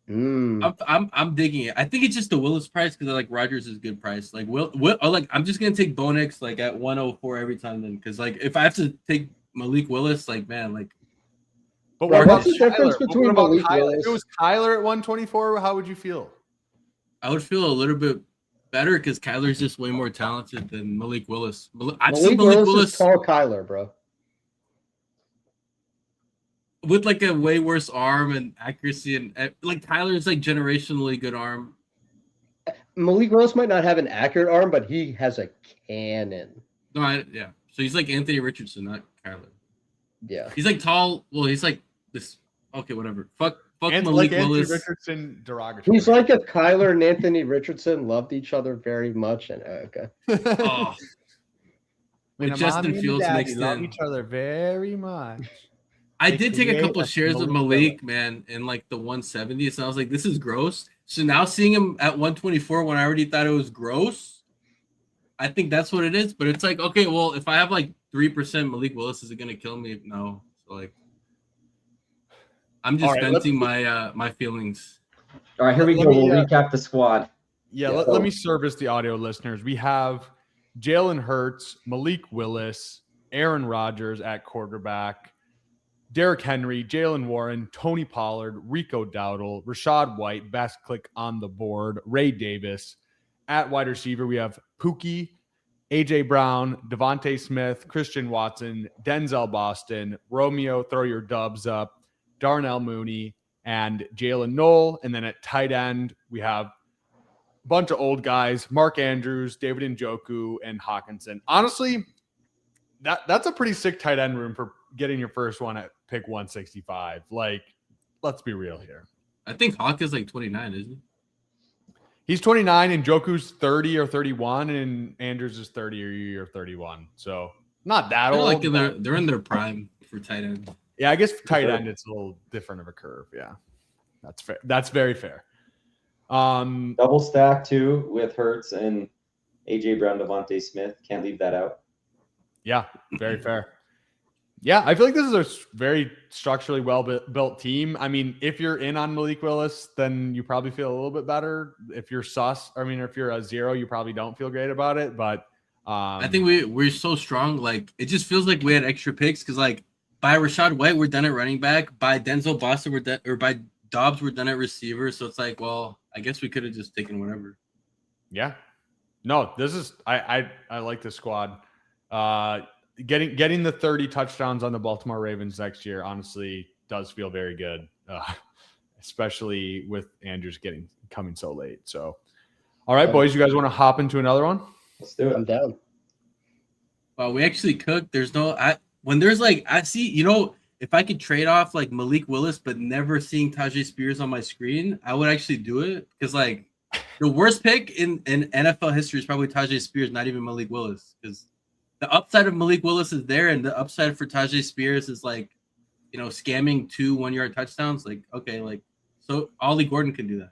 I'm digging it. I think it's just the Willis price because like Rodgers is a good price. Like I'm just gonna take Bonix like at 104 every time then because like if I have to take Malik Willis, like man, like. But Bro, what what's about the difference Kyler? between What about Malik Kyler? Willis? If it was Kyler at 124, how would you feel? I would feel a little bit better because Kyler's just way more talented than Malik Willis. Malik Willis is Paul Kyler, bro. With like a way worse arm and accuracy, and like Kyler's like generationally good arm. Malik Willis might not have an accurate arm, but he has a cannon. No, yeah. So he's like Anthony Richardson, not Kyler. Yeah. He's like tall. Well, he's like this. Okay, whatever. Fuck And Malik like Anthony Willis. Richardson derogatory. He's like if Kyler and Anthony Richardson loved each other very much. And okay. Oh, When with a Justin mommy and Fields daddy mixed love in. each other very much. I They did take a create couple a shares of Malik, man, in like the 170s, and I was like, this is gross. So now seeing him at 124 when I already thought it was gross, I think that's what it is. But it's like, okay, well, if I have like 3% Malik Willis, is it gonna kill me? No. So like, I'm just venting my feelings. All right, here we go. We'll recap the squad. Yeah, let me service the audio listeners. We have Jalen Hurts, Malik Willis, Aaron Rodgers at quarterback, Derrick Henry, Jalen Warren, Tony Pollard, Rico Dowdle, Rashad White, best click on the board, Ray Davis. At wide receiver, we have Pookie, A.J. Brown, Devontae Smith, Christian Watson, Denzel Boston, Romeo, throw your dubs up, Darnell Mooney, and Jalen Knoll. And then at tight end, we have a bunch of old guys, Mark Andrews, David Njoku, and Hawkinson. Honestly, that's a pretty sick tight end room for getting your first one at pick 165. Like, let's be real here. I think Hawk is like 29, isn't he? He's 29 and Joku's 30 or 31 and Andrews is 30 or 31. So not that They're old. like they're in their prime for tight end. Yeah, I guess for tight end it's a little different of a curve. Yeah. That's fair. That's very fair. Double stack too with Hurts and AJ Brown, Devontae Smith. Can't leave that out. Yeah, very fair. Yeah, I feel like this is a very structurally well-built team. I mean, if you're in on Malik Willis, then you probably feel a little bit better. If you're sus, I mean, if you're a zero, you probably don't feel great about it. But I think we're so strong. Like, it just feels like we had extra picks because, like, by Rashad White, we're done at running back. By Denzel Boston, we're done, or by Dobbs, we're done at receiver. So it's like, well, I guess we could have just taken whatever. Yeah. No, this is I like this squad. Getting the 30 touchdowns on the Baltimore Ravens next year honestly does feel very good, especially with Andrews coming so late. So, all right, boys, you guys want to hop into another one? Let's do I'm it. down. Well, we actually cooked. There's no when there's like I see, if I could trade off like Malik Willis but never seeing Tajay Spears on my screen, I would actually do it because like the worst pick in NFL history is probably Tajay Spears, not even Malik Willis, because the upside of Malik Willis is there, and the upside for Tajay Spears is like, scamming 2 1-yard touchdowns. Like, okay, like, so Ollie Gordon can do that.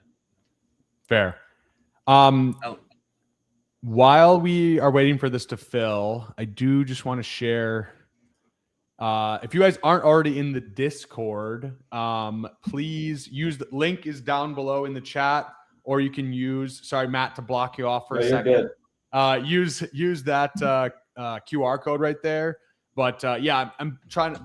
Fair. While we are waiting for this to fill, I do just want to share. If you guys aren't already in the Discord, please use the link is down below in the chat, or you can use. Sorry, Matt, to block you off for a second. Use that QR code right there. But yeah, I'm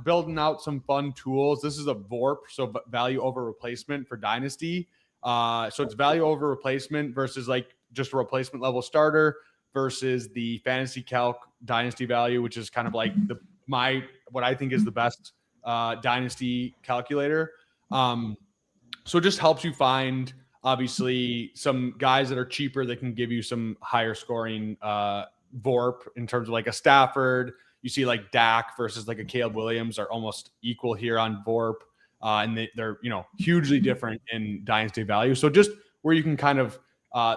building out some fun tools. This is a VORP, so value over replacement for Dynasty. So it's value over replacement versus like just a replacement level starter versus the fantasy calc Dynasty value, which is kind of like what I think is the best Dynasty calculator. So it just helps you find obviously some guys that are cheaper that can give you some higher scoring VORP in terms of like a Stafford. You see like Dak versus like a Caleb Williams are almost equal here on VORP. And they're, hugely different in Dynasty value. So just where you can kind of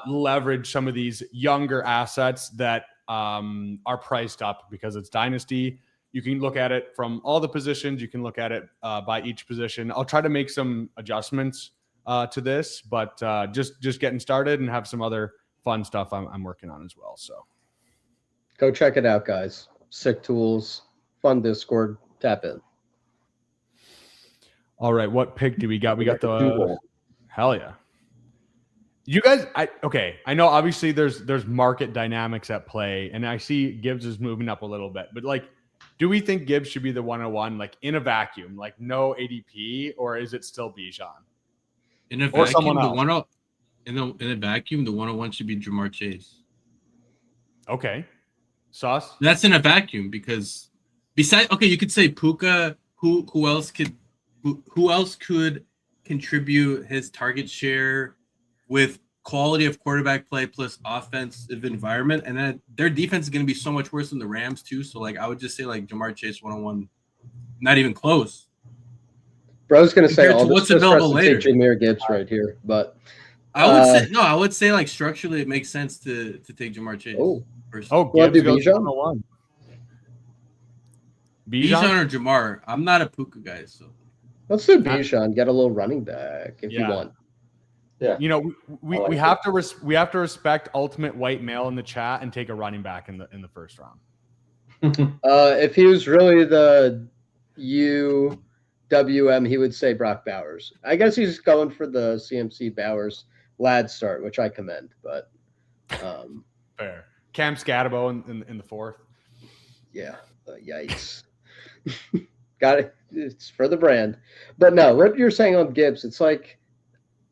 leverage some of these younger assets that are priced up because it's Dynasty. You can look at it from all the positions. You can look at it by each position. I'll try to make some adjustments to this, but just getting started and have some other fun stuff I'm working on as well. So Go check it out, guys. Sick tools, fun Discord. Tap in. all right, what pick do we got? We got the Google. hell yeah. You guys, I know obviously there's market dynamics at play, and I see Gibbs is moving up a little bit, but like, do we think Gibbs should be the 101, like in a vacuum, like no ADP, or is it still Bijan? In a Or vacuum, someone the else. 101 in a vacuum, the 101 should be Jamar Chase. Okay, Sauce. That's in a vacuum because besides, okay, you could say Puka. Who else could contribute his target share with quality of quarterback play plus offensive environment, and then their defense is going to be so much worse than the Rams too. So like, I would just say like Jamar Chase 101, not even close. Bro's gonna say Compared to all this what's just for us available to take later. Jameer Gibbs right here, but I would say like structurally it makes sense to take Jamar Chase. Oh. Oh, You wanna Gibbs do goes Bijan? 101. Bijan or Jamar. I'm not a Puka guy, so let's do Bijan. Get a little running back if you Yeah. want. Yeah. You know, we I like have to we have to respect ultimate white male in the chat and take a running back in the first round. If he was really the UWM, he would say Brock Bowers. I guess he's going for the CMC Bowers lad start, which I commend. But Fair. Cam Scatabo in the fourth. yeah, yikes. Got it. It's for the brand. But no, what you're saying on Gibbs, it's like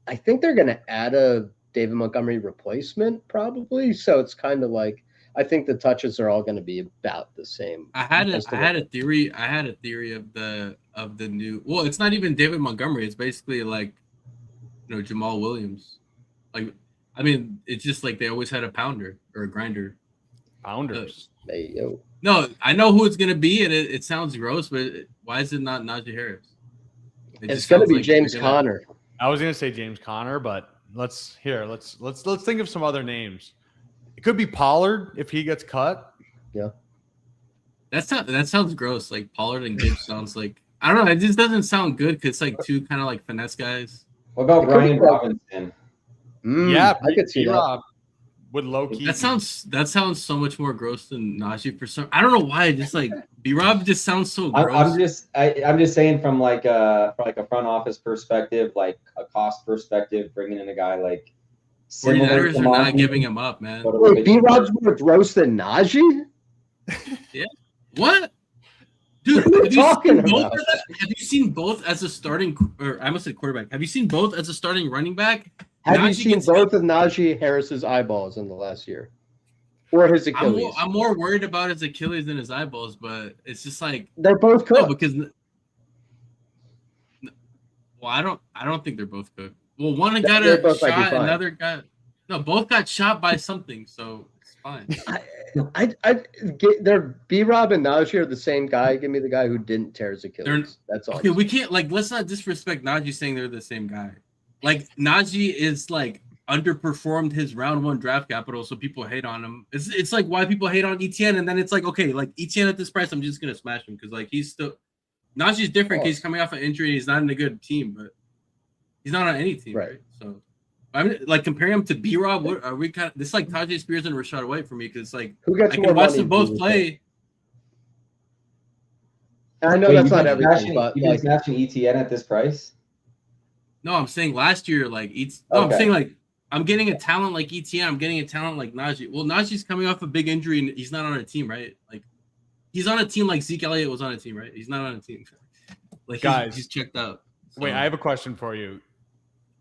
I think they're going to add a David Montgomery replacement probably. So it's kind of like I think the touches are all going to be about the same. I had a theory of the new. Well, it's not even David Montgomery. It's basically like, Jamal Williams. Like, I mean, it's just like they always had a pounder or a grinder. Pounders. Hey, yo. No, I know who it's gonna be, and it sounds gross, but why is it not Najee Harris? It's going to be James Conner. I was gonna say James Conner, but let's think of some other names. It could be Pollard if he gets cut. Yeah. That sounds gross. Like Pollard and Gibbs sounds like, I don't know. It just doesn't sound good because it's like two kind of like finesse guys. What about It could Brian be like- Robinson? Yeah, I could see that. B-Rob would low key. That sounds so much more gross than Najee for some. I don't know why. Just like B-Rob just sounds so gross. I'm just saying from like a front office perspective, like a cost perspective, bringing in a guy like 49ers are not Monty, giving him up, man. but a Wait, little B-Rob's more gross than Najee? What? Dude, What are you talking have about? you seen both as a starting, or I must say quarterback? Have you seen both as a starting running back? Have you Najee seen gets- both of Najee Harris's eyeballs in the last year? Or his Achilles? I'm more worried about his Achilles than his eyeballs, but it's just like They're both no, cooked. because I don't think they're both cooked. Well, one got They a both might be shot, fine. another got both got shot by something, so it's fine. They're B-Rob and Najee are the same guy. Give me the guy who didn't tear his Achilles. That's all. Okay, we can't let's not disrespect Najee saying they're the same guy. Like Najee is like underperformed his round one draft capital, so people hate on him. It's like why people hate on ETN, and then it's like, okay, like ETN at this price, I'm just gonna smash him because like he's still Najee's different. He's coming off an injury. And he's not in a good team, but he's not on any team, right? So I mean, like comparing him to B-Rob, what are we kind of? This is like Tajay Spears and Rashad White for me because it's like Who gets I more can watch money them both than you play. I know Wait, that's you've not been everything, smashing- but you've been like, smashing ETN at this price. No, I'm saying last year, like I'm Okay. saying like I'm getting a talent like ETN. I'm getting a talent like Najee. Well, Najee's coming off a big injury and he's not on a team, right? Like he's on a team like Zeke Elliott was on a team, right? He's not on a team. Like Guys, he's checked out. So- Wait, I have a question for you.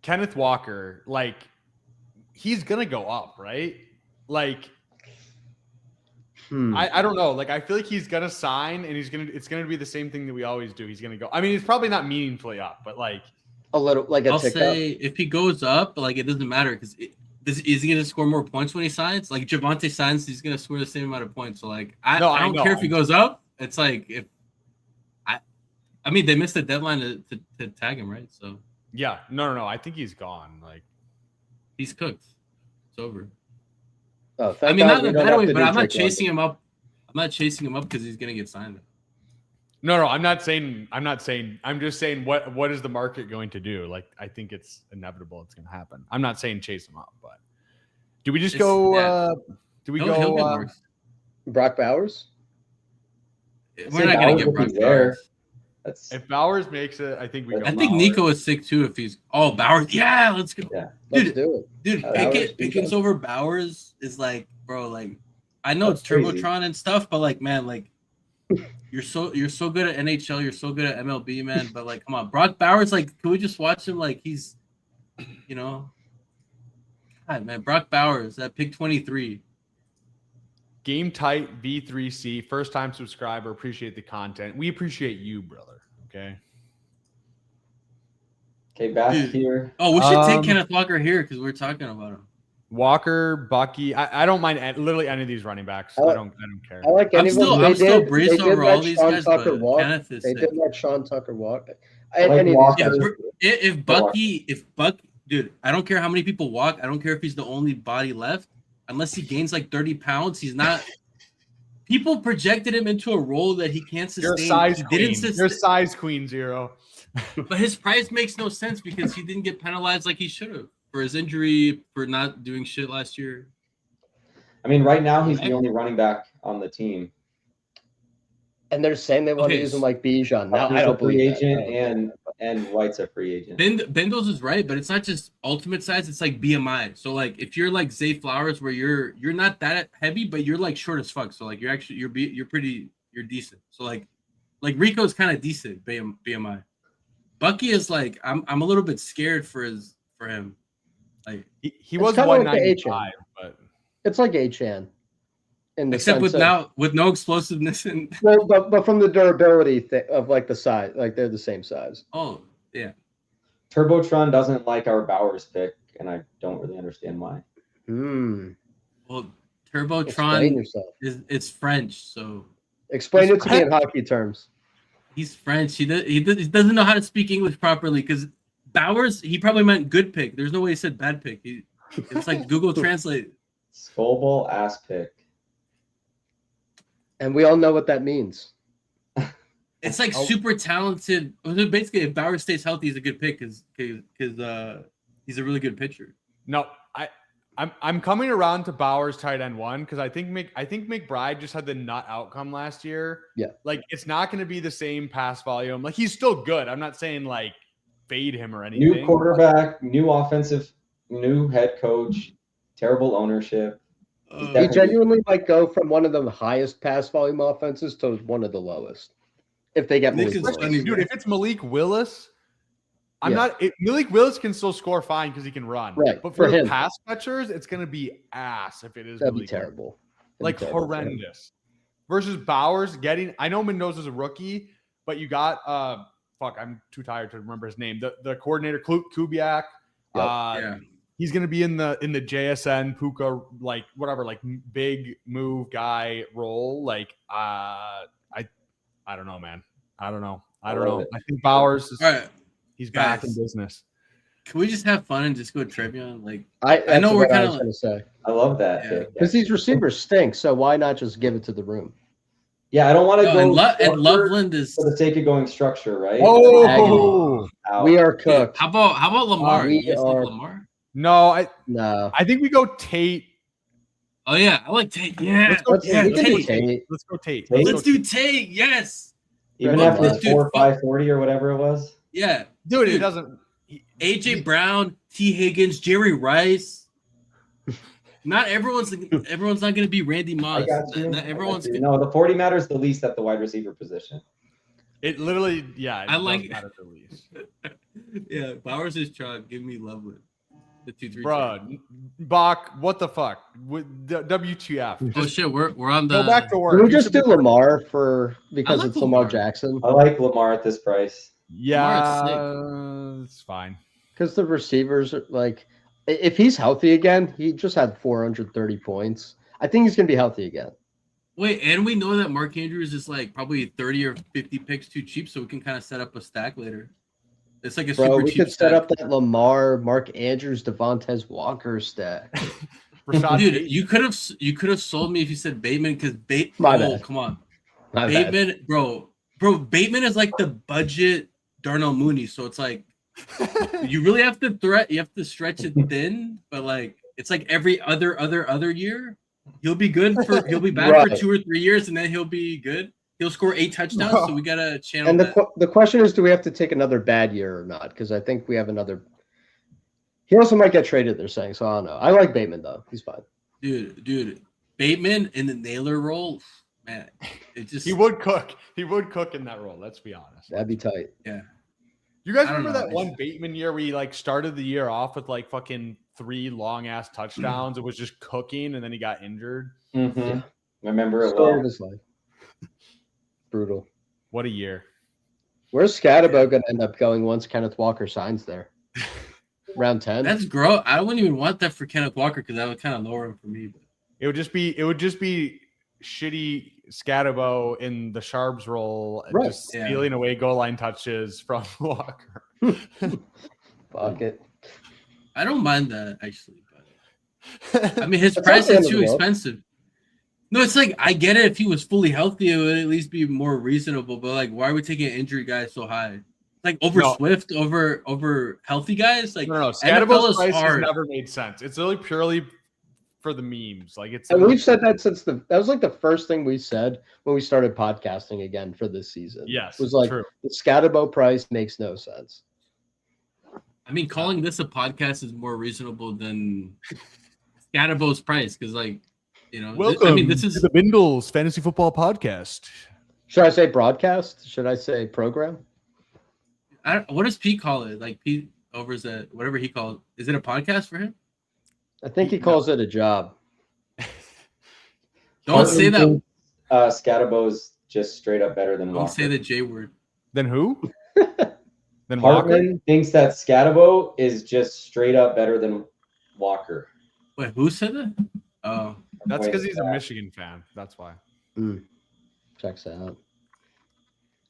Kenneth Walker, like, he's gonna go up, right? Like, I don't know. Like, I feel like he's gonna sign, and it's gonna be the same thing that we always do. He's gonna go. I mean, it's probably not meaningfully up, but like, a little like a I'll tick say up. if he goes up, like it doesn't matter because is he going to score more points when he signs? Like Javonte signs, he's going to score the same amount of points. So like I don't care if he goes up. It's like if I mean they missed the deadline to tag him, right? So yeah, no. I think he's gone. Like, he's cooked. It's over. Oh, I mean, not in a we don't bad have way, to but do I'm not Drake chasing London. him up. I'm not chasing him up because he's going to get signed. No, I'm not saying. I'm just saying what is the market going to do? Like, I think it's inevitable. It's going to happen. I'm not saying chase him up, but do we just go? Do we He'll get go? marks. Brock Bowers? We're not gonna Bowers get would be Brock there. Bowers. That's If Bowers makes it, I think we go. I think Bowers. Nico is sick too. If he's Bowers, yeah, let's go. yeah. Let's Dude, do it. Dude, Bowers, Pickens over Bowers is like, bro, like I know That's it's crazy. Turbotron and stuff, but like, man, like you're so good at NHL, you're so good at MLB, man. But like, come on, Brock Bowers, like, can we just watch him? Like he's, God, man, Brock Bowers, that pick 23. Game tight V3C, first time subscriber. Appreciate the content. We appreciate you, brother. Okay. Okay, back Dude. here. Oh, we should take Kenneth Walker here because we're talking about him. Walker, Bucky. I don't mind literally any of these running backs. I don't care. I like I'm anyone. still They breezed did over let all these Sean guys, Tucker but walk. Kenneth is They sick. did let Sean Tucker walk. I like Any of Walker. these guys. If Buck, dude, I don't care how many people walk. I don't care if he's the only body left. Unless he gains like 30 pounds, he's not. People projected him into a role that he can't sustain. You're a size He queen. didn't You're a size queen, Zero. But his price makes no sense because he didn't get penalized like he should have for his injury, for not doing shit last year. I mean, right now he's the only running back on the team. And they're saying they want to use him like Bijan. Now He's I a don't free believe agent that. and White's a free agent. Bendels is right, but it's not just ultimate size, it's like BMI. So like if you're like Zay Flowers where you're not that heavy, but you're like short as fuck. So like you're decent. So like Rico's kind of decent BMI. Bucky is like I'm a little bit scared for him. Like he was kinda like the 195, but It's like Achan. except with no explosiveness and Well, but from the durability of like the size, like they're the same size. oh yeah. Turbotron doesn't like our Bowers pick, and I don't really understand why. Well, Explain Turbotron yourself. it's French, so Explain it to me in hockey terms. he's French. He doesn't know how to speak English properly because Bowers, he probably meant good pick. There's no way he said bad pick. It's like Google Translate. Skullball ass pick. And we all know what that means. It's like super talented. Basically, if Bowers stays healthy, he's a good pick because he's a really good pitcher. no, I'm coming around to Bowers tight end one because I think McBride just had the nut outcome last year. Yeah. Like it's not going to be the same pass volume. Like he's still good. I'm not saying like fade him or anything. New quarterback, new offensive, new head coach, terrible ownership. He genuinely might go from one of the highest pass volume offenses to one of the lowest. If they get Nick Malik is Willis. funny. Dude, if it's Malik Willis, Yeah. Malik Willis can still score fine because he can run. Right, But for for the him. pass catchers, it's going to be ass if it is That'd be Malik Willis. terrible. Like That'd be terrible. horrendous. Versus Bowers I know Mendoza's a rookie, but you got I'm too tired to remember his name. The coordinator Kubiak. Yeah. He's gonna be in the JSN Puka like whatever like big move guy role. Like I don't know, man. I don't know. I think Bowers is All right. he's back in Guys. business. Can we just have fun and just go trivia? Like I know we're what I kinda was going to say. I love that Yeah. pick. Because these receivers stink, so why not just give it to the room? Yeah, I don't want to no, go and structure Loveland is. for the sake of going structure, right? Oh Out. We are cooked. How about Lamar? we You guys love are- Lamar? no, No. I think we go Tate. Oh yeah, I like Tate. Yeah, Let's go Let's, yeah, we can do Tate. Tate. Let's go Tate. Tate? Let's do Tate. Yes. Even Dude, after dude, 540 or whatever it was. Yeah. Dude, it Dude. doesn't. AJ Brown, T. Higgins, Jerry Rice. Not everyone's not going to be Randy Moss. I got you. Not everyone's. I got you. No, the 40 matters the least at the wide receiver position. It literally, yeah. It I like- does matter the least. Yeah, Bowers is trying. Give me Loveland. The 2-3. Bro, Bach, what the fuck? WTF? Oh Just shit, we're on the. go back to work. Can we You just should do be- Lamar because I like it's Lamar Lamar. Jackson? I like Lamar at this price. Yeah, it's fine. Because the receivers are like, if he's healthy again, he just had 430 points. I think he's going to be healthy again. Wait, and we know that Mark Andrews is like probably 30 or 50 picks too cheap, so we can kind of set up a stack later. It's like a Bro, super we cheap could set stack. up that Lamar, Mark Andrews, Devontae Walker stack. Rashad Dude, Bateman. you could have sold me if you said Bateman because My oh, bad. come on. My bad. Bateman, bro. bro, Bateman is like the budget Darnell Mooney, so it's like you really have to stretch it thin, but like it's like every other year, he'll be bad for 2 or 3 years, and then he'll be good. He'll score 8 touchdowns, so we gotta channel And that. the question is, do we have to take another bad year or not? Because I think we have another. He also might get traded, they're saying, so I don't know. I like Bateman though; he's fine. Dude, Bateman in the Naylor role, man, it just He would cook. He would cook in that role. Let's be honest. That'd be tight. yeah. You guys I don't remember know. that one Bateman year where he like started the year off with like fucking 3 long ass touchdowns? It was just cooking, and then he got injured. Mm-hmm. Yeah. I remember it Story well. of his life. Brutal. What a year! Where's Scatterbo going to end up going once Kenneth Walker signs there? Round 10. That's gross. I wouldn't even want that for Kenneth Walker because that would kind of lower him for me. But It would just be shitty Scatterbo in the Sharps role, Right. just Yeah. stealing away goal line touches from Walker. Fuck it. I don't mind that actually. But I mean, his That's price not the end is of too the world. expensive. No, it's like I get it. If he was fully healthy, it would at least be more reasonable. But like, why are we taking an injury guy so high? Like over No. Swift, over healthy guys. Like No, NFL Scatterbo's is price has hard. never made sense. It's really purely for the memes. Like it's And we've said that since that was like the first thing we said when we started podcasting again for this season. yes, It was like true. the Scatterbo price makes no sense. I mean, calling this a podcast is more reasonable than Scatterbo's price because, like, you know, I mean, this is the Bindles Fantasy Football Podcast. Should I say broadcast? Should I say program? what does Pete call it? Like Pete overs at whatever he calls. Is it a podcast for him? I think he calls it a job. Don't say that. Scatterbo's just straight up better than Don't Walker. say the J word. Then who? Then Walker. Hartman thinks that Scatterbo is just straight up better than Walker. Wait, who said that? Oh, That's because Wait, he's a Michigan fan. That's why. Checks out.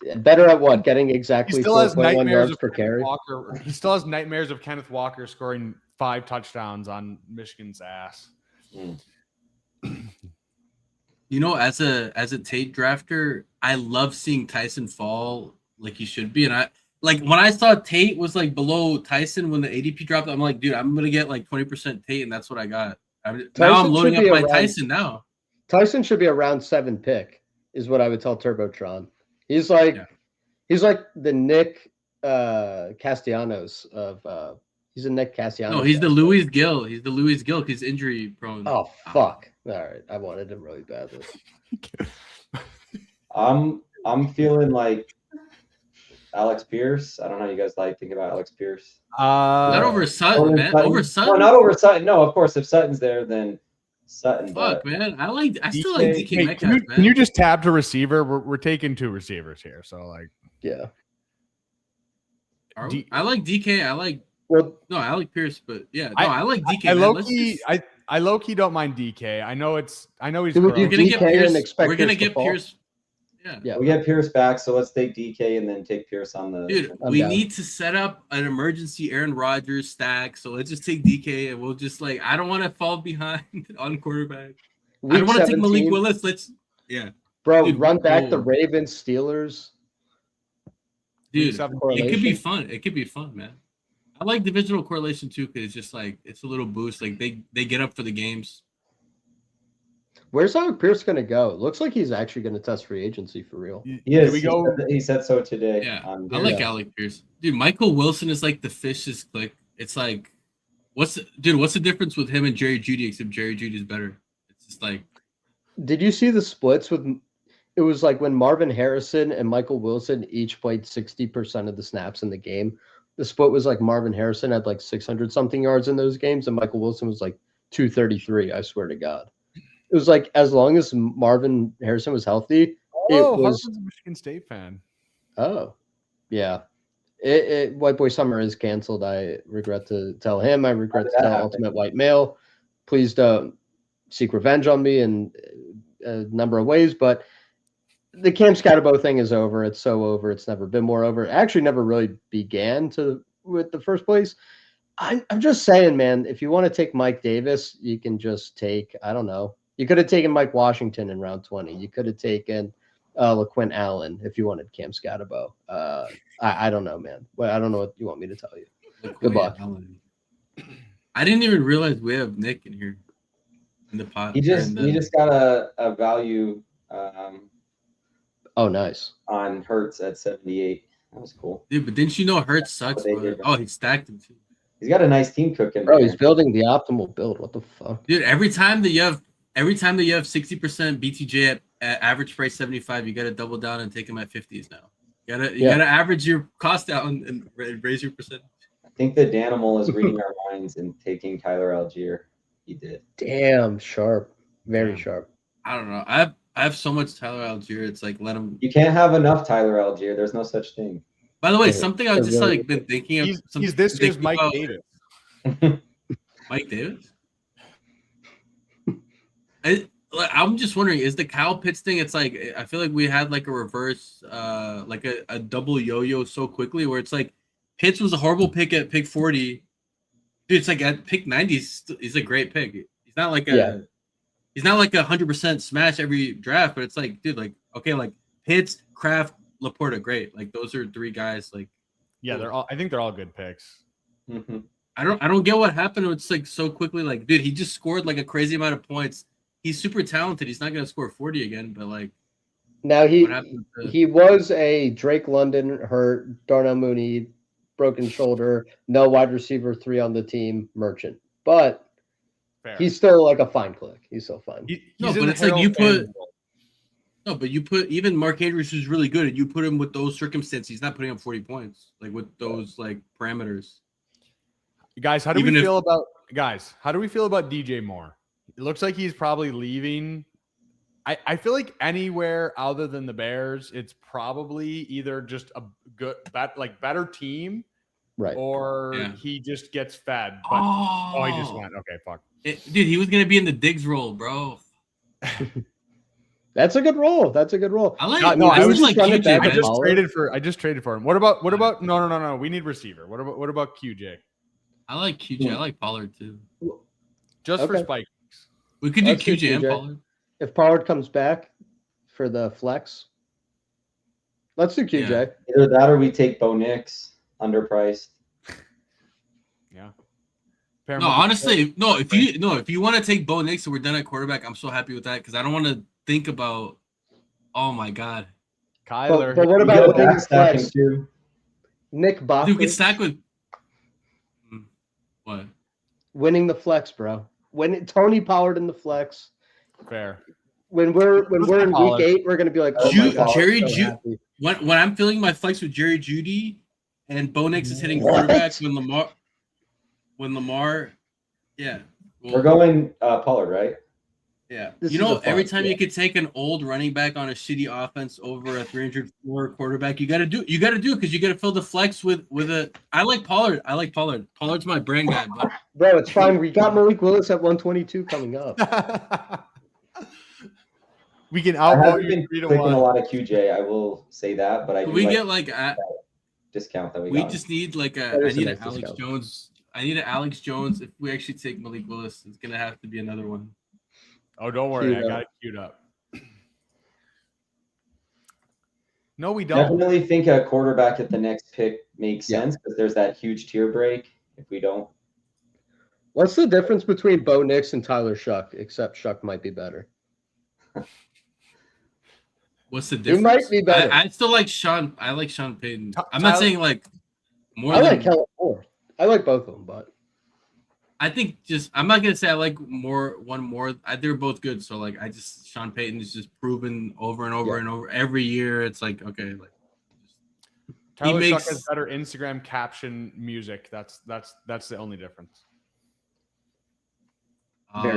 Yeah, better at what? Getting He exactly still has 4.1 nightmares yards of per carry. Walker. He still has nightmares of Kenneth Walker scoring 5 touchdowns on Michigan's ass. you know, as a Tate drafter, I love seeing Tyson fall like he should be, and I like when I saw Tate was like below Tyson when the ADP dropped. I'm like, dude, I'm gonna get like 20% Tate, and that's what I got. Now I'm loading up my Tyson now. Tyson should be a round 7 pick, is what I would tell Turbotron. He's like the Nick Castellanos of he's a Nick Castellanos. No, he's guy. the Louis Gill. He's the Louis Gill because injury prone. Oh fuck. All right. I wanted him really badly. I'm feeling like Alex Pierce. I don't know how you guys think about Alex Pierce. Not over Sutton, man. Over Sutton. No, not over Sutton. No, of course, if Sutton's there, then Sutton. Fuck, but man. I still like DK Hey, Metcalf, man. can you just tab to receiver? We're taking 2 receivers here. So like Yeah. Are we? I like DK. I like Pierce, but yeah, no, I like DK. I low key don't mind DK. I know he's Do we gross. do We're gonna get DK Pierce. and expect We're gonna Pierce to get fall? Pierce. Yeah. we get Pierce back, so let's take DK and then take Pierce on the. Dude, I'm we down. need to set up an emergency Aaron Rodgers stack. So let's just take DK and we'll just like I don't want to fall behind on quarterback. I don't want to take Malik 17. Willis. Bro, Dude, run back the oh. Ravens, Steelers. Dude, Seven it could be correlation. fun. It could be fun, man. I like divisional correlation too because it's just like it's a little boost. Like they get up for the games. Where's Alec Pierce going to go? It looks like he's actually going to test free agency for real. He is. Can we go? He said so today. Yeah, on I like Yeah. Alec Pierce. Dude, Michael Wilson is like the fish's click. It's like, what's the difference with him and Jerry Jeudy except Jerry Jeudy is better? It's just like, Did you see the splits with? It was like when Marvin Harrison and Michael Wilson each played 60% of the snaps in the game. The split was like Marvin Harrison had like 600 something yards in those games, and Michael Wilson was like 233. I swear to God, it was like as long as Marvin Harrison was healthy, Oh, it was. Hartman's a Michigan State fan. Oh, yeah. White Boy Summer is canceled. I regret to tell him. I regret to tell Ultimate White Male. Please don't seek revenge on me in a number of ways, but the Cam Scatterbo thing is over. It's so over. It's never been more over. It actually never really began with the first place. I'm just saying, man, if you want to take Mike Davis, you can just take, I don't know. You could have taken Mike Washington in round 20. You could have taken LaQuint Allen if you wanted Cam Scatterbo. I don't know, man. Well, I don't know what you want me to tell you. Good luck. I didn't even realize we have Nick in here in the pot. He just got a value Oh, nice. on Hertz at 78. That was cool. Dude, but didn't you know Hurts sucks? Oh, he stacked him too. He's got a nice team cooking. Bro, there. he's building the optimal build. What the fuck? Dude, every time that you have 60% BTJ at average price 75, you gotta double down and take him at 50s now. You gotta average your cost down and raise your percentage. I think the Danimal is reading our minds and taking Tyler Algier. He did. Damn sharp. Very sharp. I don't know. I have so much Tyler Algier. It's like let him. You can't have enough Tyler Algier. There's no such thing. By the way, something I've just like been thinking of. He's this year's Mike Davis. Mike Davis? I'm just wondering, is the Kyle Pitts thing? It's like I feel like we had like a reverse, like a double yo-yo so quickly, where it's like Pitts was a horrible pick at pick 40. Dude, it's like at pick 90, he's a great pick. He's not like a 100% smash every draft, but it's like, dude, like okay, like Pitts, Kraft, Laporta, great. Like those are three guys. Like, yeah, I think they're all good picks. Mm-hmm. I don't get what happened. It's like so quickly. Like, dude, he just scored like a crazy amount of points. He's super talented. He's not gonna score 40 again, but like now he was a Drake London hurt, Darnell Mooney broken shoulder, no wide receiver 3 on the team merchant, but he's still like a fine click. He's so fine. But it's like you put. No, but you put even Mark Andrews, who's really good, and you put him with those circumstances. He's not putting up 40 points, like with those like parameters. Guys, how do we feel about DJ Moore? It looks like he's probably leaving. I feel like anywhere other than the Bears, it's probably either just a good, better team, right? Or he just gets fed. But, he just went. Okay, fuck. Dude, he was gonna be in the Diggs role, bro. That's a good role. I like. I just traded for him. What about? No. We need receiver. What about QJ? I like QJ. I like Pollard too. Just for spike. We could do QJ and Pollard. If Pollard comes back for the flex, let's do QJ. Yeah. Either that or we take Bo Nix, underpriced. Yeah. No, honestly, if you want to take Bo Nix and we're done at quarterback, I'm so happy with that because I don't want to think about. Oh my God, Kyler. But what about flex? Nick Bach. Dude, get stacked with what? Winning the flex, bro. When Tony Pollard in the flex. Fair. When we're in week 8, we're gonna be like, oh my God, Jerry Jeudy. When I'm filling my flex with Jerry Jeudy and Bo Nix is hitting quarterback when Lamar, we're going Pollard, right? Yeah, every time you could take an old running back on a shitty offense over a 304 quarterback, you got to do it because you got to fill the flex with a. I like Pollard. Pollard's my brand guy. But... Bro, it's fine. We got Malik Willis at 122 coming up. We can outvote you 3-1. A lot of QJ, I will say that, but we get like a discount that we just need like I need an Alex Jones. I need an Alex Jones. If we actually take Malik Willis, it's gonna have to be another one. Oh, don't worry. I got it queued up. No, we don't. Definitely think a quarterback at the next pick makes sense because there's that huge tier break. If we don't. What's the difference between Bo Nix and Tyler Shuck, except Shuck might be better? What's the difference? He might be better. I still like Sean. I like Sean Payton. I'm not saying like more. I like Kellen Moore. I like both of them, but I think I'm not gonna say I like one more. They're both good. So like Sean Payton is just proven over and over and over every year. It's like okay, like Tyler Shuck has better Instagram caption music. That's the only difference.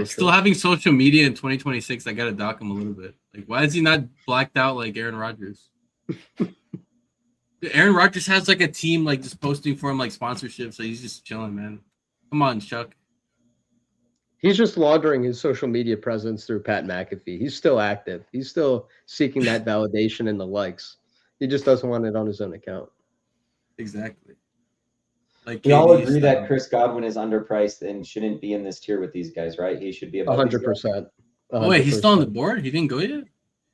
Still having social media in 2026, I gotta dock him a little bit. Like, why is he not blacked out like Aaron Rodgers? Aaron Rodgers has like a team like just posting for him like sponsorship, so he's just chilling, man. Come on, Chuck. He's just laundering his social media presence through Pat McAfee. He's still active. He's still seeking that validation and the likes. He just doesn't want it on his own account. Exactly. Like we all agree that Chris Godwin is underpriced and shouldn't be in this tier with these guys, right? He should be about 100%. Oh, wait, he's still on the board? He didn't go yet?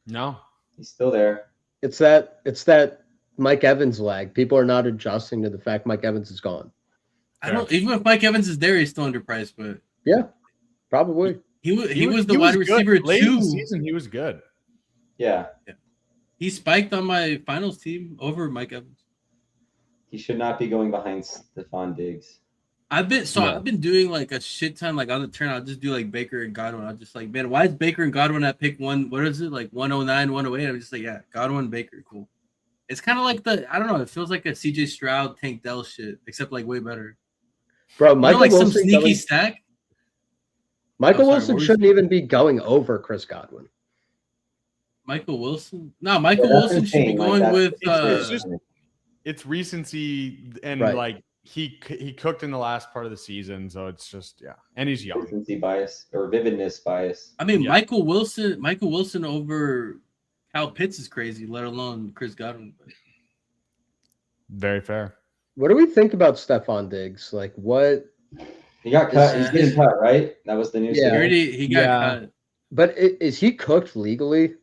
No. He's still there. It's that Mike Evans lag. People are not adjusting to the fact Mike Evans is gone. I don't. Even if Mike Evans is there, he's still underpriced. But Yeah, probably. he was the wide receiver good. Late in the too. season, he was good. Yeah. He spiked on my finals team over Mike Evans. He should not be going behind Stephon Diggs. I've been doing like a shit ton like on the turn. I'll just do like Baker and Godwin. I'll just like, man, why is Baker and Godwin at pick one? What is it like 109, 108? I'm just like, yeah, Godwin, Baker, cool. It's kind of like I don't know. It feels like a CJ Stroud, Tank Dell shit, except like way better. Bro, Michael like Wilson some sneaky stack. Michael Wilson shouldn't even be going over Chris Godwin. Michael Wilson? No, Michael Wilson should be going with. It's recency and right. like he cooked in the last part of the season, so it's just and he's young. Recency bias or vividness bias. I mean, Michael Wilson over Kyle Pitts is crazy, let alone Chris Godwin. Very fair. What do we think about Stephon Diggs? Like, what? He got cut. He's getting cut, right? That was the news. Yeah. He got cut. But is he cooked legally?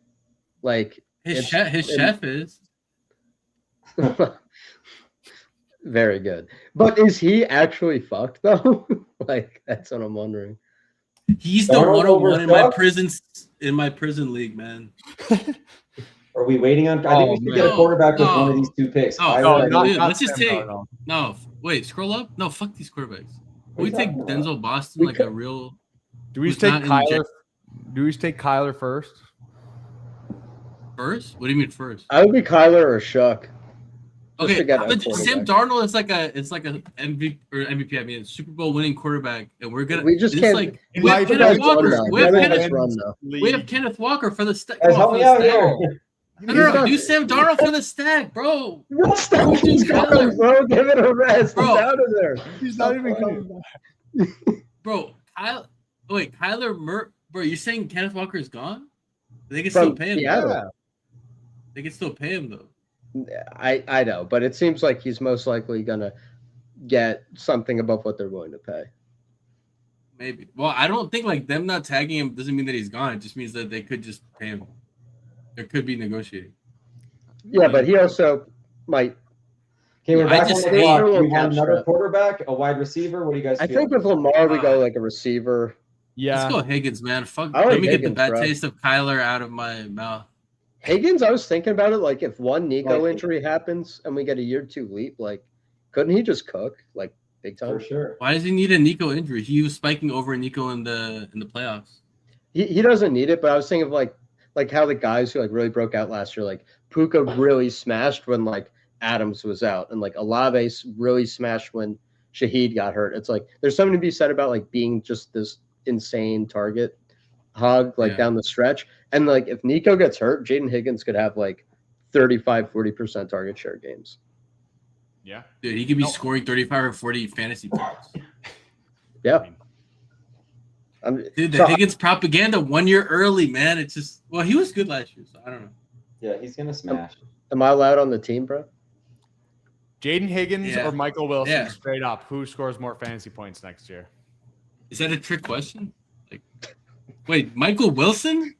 Like his chef is. Very good. But is he actually fucked though? Like that's what I'm wondering. He's the 101 in my prison league, man. Are we waiting on? I think we should get a quarterback with one of these two picks. Let's just take. No, wait, scroll up. No, fuck these quarterbacks. We take Denzel Boston like a real. Do we take Kyler? Do we take Kyler first? First? What do you mean first? I would be Kyler or Shuck. Okay, Sam Darnold is like a MVP or MVP. I mean, a Super Bowl winning quarterback, and we're gonna. We just can't. Like, we have Kenneth Walker. We have Kenneth Walker for the stack. Help me out here. No, do Sam Darnold for the stack, bro. He's going, bro. Give it a rest. Bro. He's out of there. He's not even coming back. Bro, Kyler bro, you're saying Kenneth Walker is gone? They can still pay him. Yeah. They can still pay him though. I know, but it seems like he's most likely gonna get something above what they're willing to pay. Maybe. Well, I don't think like them not tagging him doesn't mean that he's gone. It just means that they could just pay him. There could be negotiating. Yeah, but he also might. Okay, we're back on the clock. We want another quarterback, a wide receiver. What do you guys? I think with Lamar we go like a receiver. Yeah, let's go Higgins, man. Fuck. Let me get the bad taste of Kyler out of my mouth. Higgins, I was thinking about it. Like, if one Nico injury happens and we get a year 2 leap, like, couldn't he just cook like big time? For sure. Why does he need a Nico injury? He was spiking over Nico in the playoffs. He doesn't need it, but I was thinking of like how the guys who like really broke out last year, like Puka really smashed when like Adams was out, and like Olave really smashed when Shaheed got hurt. It's like there's something to be said about like being just this insane target hog down the stretch. And like if Nico gets hurt, Jaden Higgins could have like 35-40% target share games. Yeah. Dude, he could be scoring 35 or 40 fantasy points. Yeah. Dude, the Higgins propaganda 1 year early, man. It's just he was good last year, so I don't know. Yeah, he's gonna smash. Am I allowed on the team, bro? Jaden Higgins or Michael Wilson, straight up. Who scores more fantasy points next year? Is that a trick question? Like, wait, Michael Wilson?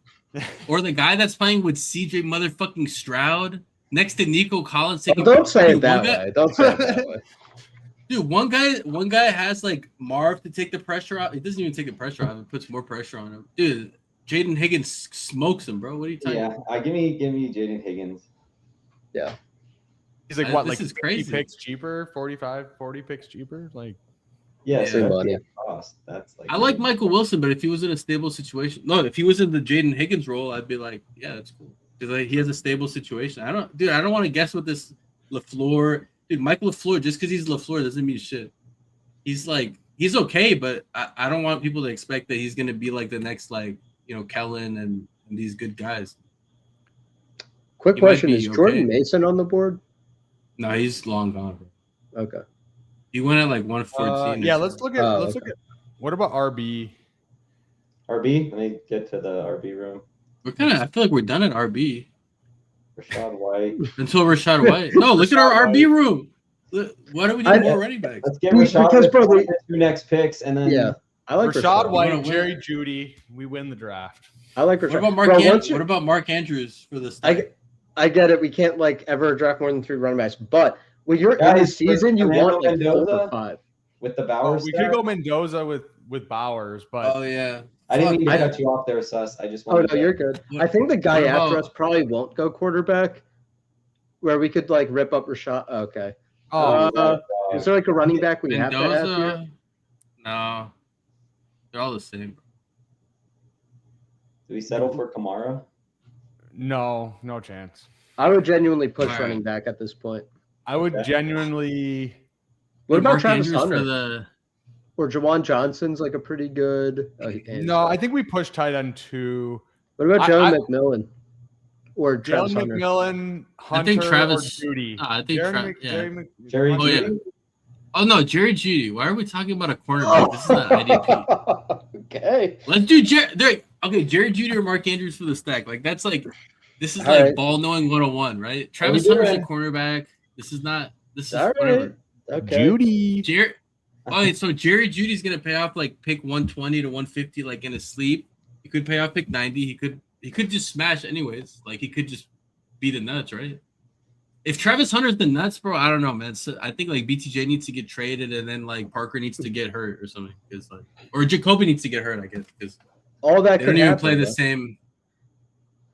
Or the guy that's playing with CJ motherfucking Stroud next to Nico Collins? Don't say it that way. Don't say it that way. Dude, one guy has like Marv to take the pressure out. He doesn't even take the pressure out. It puts more pressure on him. Dude, Jaden Higgins smokes him, bro. What are you talking about? Yeah, give me Jaden Higgins. Yeah. He's like, what, like is crazy. 50 picks cheaper? 40 picks cheaper? Like, yeah. So money. That's like. I like Michael Wilson, but if he was in a stable situation, if he was in the Jaden Higgins role, I'd be like, yeah, that's cool because like, he has a stable situation. I don't want to guess what this LaFleur, dude. Michael LaFleur, just because he's LaFleur doesn't mean shit. He's okay, but I don't want people to expect that he's gonna be like the next Kellen and these good guys. Quick question: is Jordan Mason on the board? No, he's long gone. Bro. Okay. He went at like 114. Yeah, let's look at what about RB? RB? Let me get to the RB room. I feel like we're done at RB. Rashad White. Until Rashad White. No, look at our RB room. Why do we need more running backs? Let's get Rashad because the 2 next picks and then I like Rashad White, Jerry Jeudy. We win the draft. I like What Rashad. about Mark? Bro, What about Mark Andrews for the stack? I get it. We can't like ever draft more than 3 running backs, but when you're in the Guys, season, you Fernando want like 4 Mendoza? or 5. With the Oh, Bowers we stack? could go Mendoza with Bowers, but Oh yeah. I didn't mean to I- cut you off there, Sus. I just Oh wanted no, to. you're good. What- I think the guy what after about- us probably won't go quarterback. Where we could like rip up Rashad. Okay. oh, Is there like a running back we have to have here? Mendoza. No, they're all the same. Do we settle for Kamara? no chance. I would genuinely push Alright. running back at this point. I would Okay. genuinely. What about Mark Travis Andrews Hunter? for the? Or Jawan Johnson's like a pretty good. No, I think we push tight end 2. What about I- Jalen McMillan? Or Jalen Travis Hunter? McMillan, Hunter, I think Travis. or Judy. I think Jerry Oh, yeah. Jeudy? Oh no, Jerry Judy. Why are we talking about a cornerback? This is not IDP. Okay. Let's do Jerry Judy or Mark Andrews for the stack. Like this is All like right. ball knowing 101, right? Travis doing? Hunter's a cornerback. This is All right. whatever. Okay. Judy. So Jerry Judy's gonna pay off like pick 120 to 150 like in his sleep. He could pay off pick 90. He could just smash anyways. Like he could just be the nuts, right? If Travis Hunter's the nuts, bro, I don't know, man. So I think like BTJ needs to get traded, and then like Parker needs to get hurt or something, because like, or Jacoby needs to get hurt, I guess, because All that they could don't even happen. play the though. same.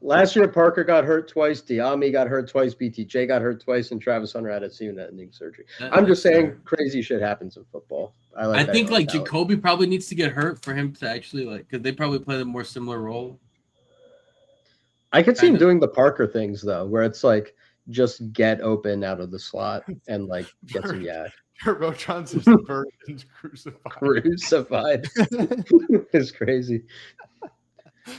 Last year, Parker got hurt twice. Diami got hurt twice. BTJ got hurt twice, and Travis Hunter had a season-ending surgery. I'm just That's saying, fair. crazy shit happens in football. I think like Jacob. Jacoby probably needs to get hurt for him to actually like, because they probably play a more similar role. I could see him kind of- doing the Parker things though, where it's like just get open out of the slot and like get some yak. Turbotron's just the virgins crucified. Crucified is crazy.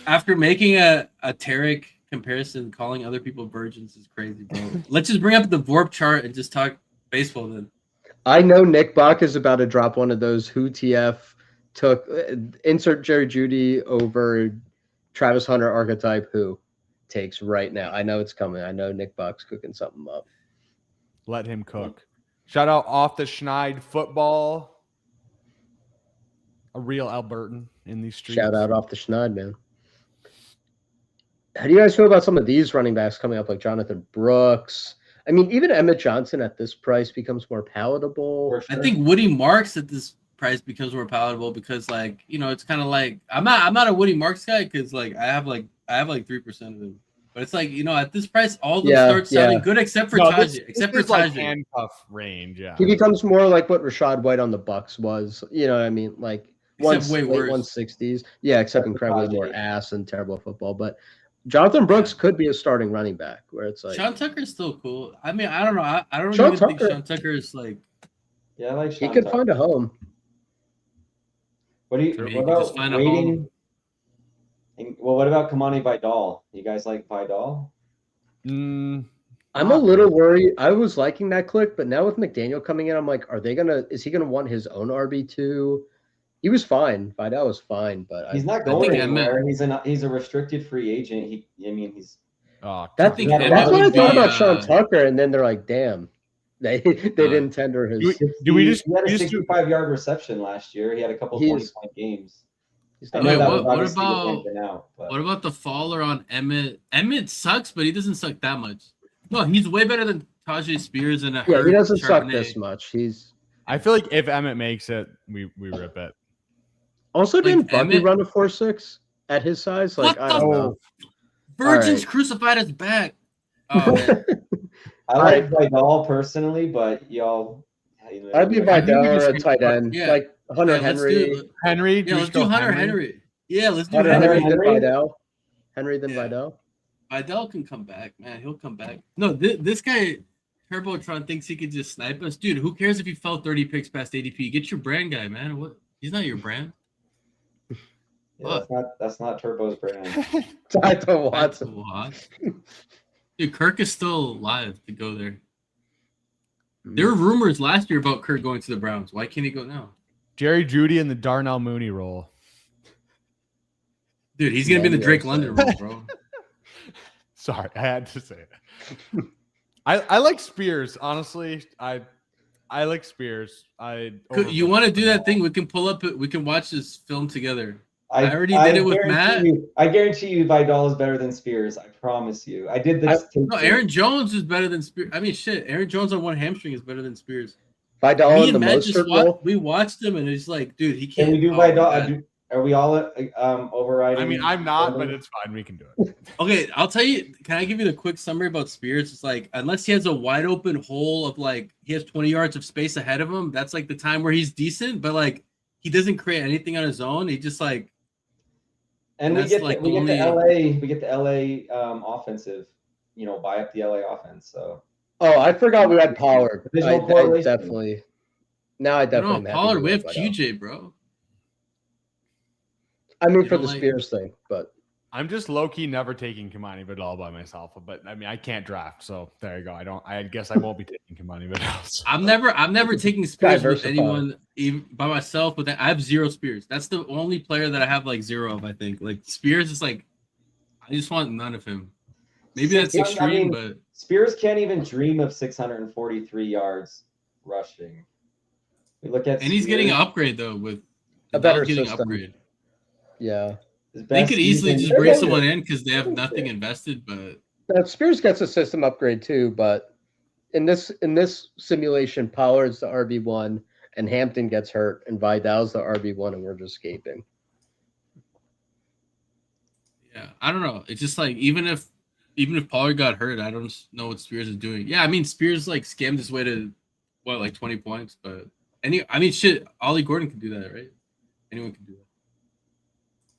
After making a Tarek comparison, calling other people virgins is crazy, bro. Let's just bring up the Vorp chart and just talk baseball then. I know Nick Bach is about to drop one of those who TF took insert Jerry Judy over Travis Hunter archetype who takes right now. I know it's coming. I know Nick Bach's cooking something up. Let him cook. Shout out off the Schneid football. A real Albertan in these streets. Shout out off the Schneid, man. How do you guys feel about some of these running backs coming up, like Jonathan Brooks? I mean, even Emmett Johnson at this price becomes more palatable. For sure. I think Woody Marks at this price becomes more palatable because, like, you know, it's kind of like I'm not a Woody Marks guy because like I have like 3% of them, but it's like, you know, at this price all of them start sounding good except for Tajay. Except for This is like Tajay. handcuff range. Yeah. He becomes more like what Rashad White on the Bucks was. You know what I mean? Like Except way late worse. 160s. Yeah, except incredibly more Tajay. ass and terrible football. But Jonathan Brooks could be a starting running back where it's like Sean Tucker's still cool. I mean, I don't know. I don't Sean even think Tucker- Sean Tucker is like. Yeah, I like he Sean could Tucker. find a home. What do you? Sure, he What could about just find a waiting? Well, what about Kamani Vidal? You guys like Vidal? Mm, I'm a little worried. I was liking that click, but now with McDaniel coming in, I'm like, is he gonna want his own RB2? He was fine. Vidal was fine, but He's not I going think anywhere. He's a restricted free agent. He's oh, That's think what Emmett I would thought be, about Sean Tucker, and then they're like, damn, they didn't tender his. do we just he had a we just do- 65-yard reception last year. He had a couple He's- 20-point games. He's I not know Wait, that bad. was what obviously with about- him been out, but What about the faller on Emmett? Emmett sucks, but he doesn't suck that much. No, he's way better than Tajay Spears and a Yeah, hurt he doesn't suck Charbonnet. this much. He's I feel like if Emmett makes it, we rip it. also Like, didn't Bucky Emmett- run a 4.6 at his size. Like What I don't the- know. Virgins Alright. crucified his back. Oh, man. I like Vidal personally, but y'all. I'd be I think Vidal we or just a tight end, yeah. like Hunter Yeah, let's Henry. do- Henry, Yeah, let's do Hunter Henry. Yeah, let's do Hunter Henry. Henry then Henry? Vidal. Henry then Yeah. Vidal. Vidal can come back, man. He'll come back. No, this guy, Turbotron, thinks he could just snipe us. Dude, who cares if he fell 30 picks past ADP? Get your brand guy, man. What? He's not your brand. Yeah, that's not Turbo's brand. Tyler That's Watson. what? Dude, Kirk is still alive to go there. There were rumors last year about Kirk going to the Browns. Why can't he go now? Jerry Judy in the Darnell Mooney role. Dude, he's gonna be in the Yeah, Drake yeah, London role, bro. Sorry, I had to say it. I like Spears, honestly. I like Spears. You want to do that thing? We can pull up. We can watch this film together. I already did it with Matt. I guarantee you Vidal is better than Spears. I promise you. I did this. No, Aaron Jones is better than Spears. I mean, shit. Aaron Jones on one hamstring is better than Spears. Vidal Me in and the Matt most role. we watched him, and it's like, dude, he Can can't. we do Vidal? Are we all overriding? I mean, I'm not, but it's fine. We can do it. Okay, I'll tell you. Can I give you the quick summary about Spears? It's like, unless he has a wide open hole of like he has 20 yards of space ahead of him, that's like the time where he's decent. But like he doesn't create anything on his own. He just like. And we get the LA offensive, buy up the LA offense. So I forgot we had Pollard. There's I no correlation. definitely. Now I definitely. No, Pollard. We have QJ, bro. I mean, for the Spears thing, but I'm just low key never taking Kimani Vidal by myself. But I mean, I can't draft, so there you go. I guess I won't be taking Kimani Vidal. So. I'm never taking Spears with anyone, even by myself. But I have 0 Spears. That's the only player that I have like 0 of. I think like Spears is like, I just want none of him. Maybe that's extreme, but Spears can't even dream of 643 yards rushing. We look at and he's getting an upgrade though with a better getting system. Upgrade. Yeah, they could easily just bring someone in because they have nothing invested. But Spears gets a system upgrade too. But in this simulation, Pollard's the RB1, and Hampton gets hurt, and Vidal's the RB1, and we're just escaping. Yeah, I don't know. It's just like even if Pollard got hurt, I don't know what Spears is doing. Yeah, I mean Spears like scammed his way to like 20 points, but shit, Ollie Gordon can do that, right? Anyone can do that.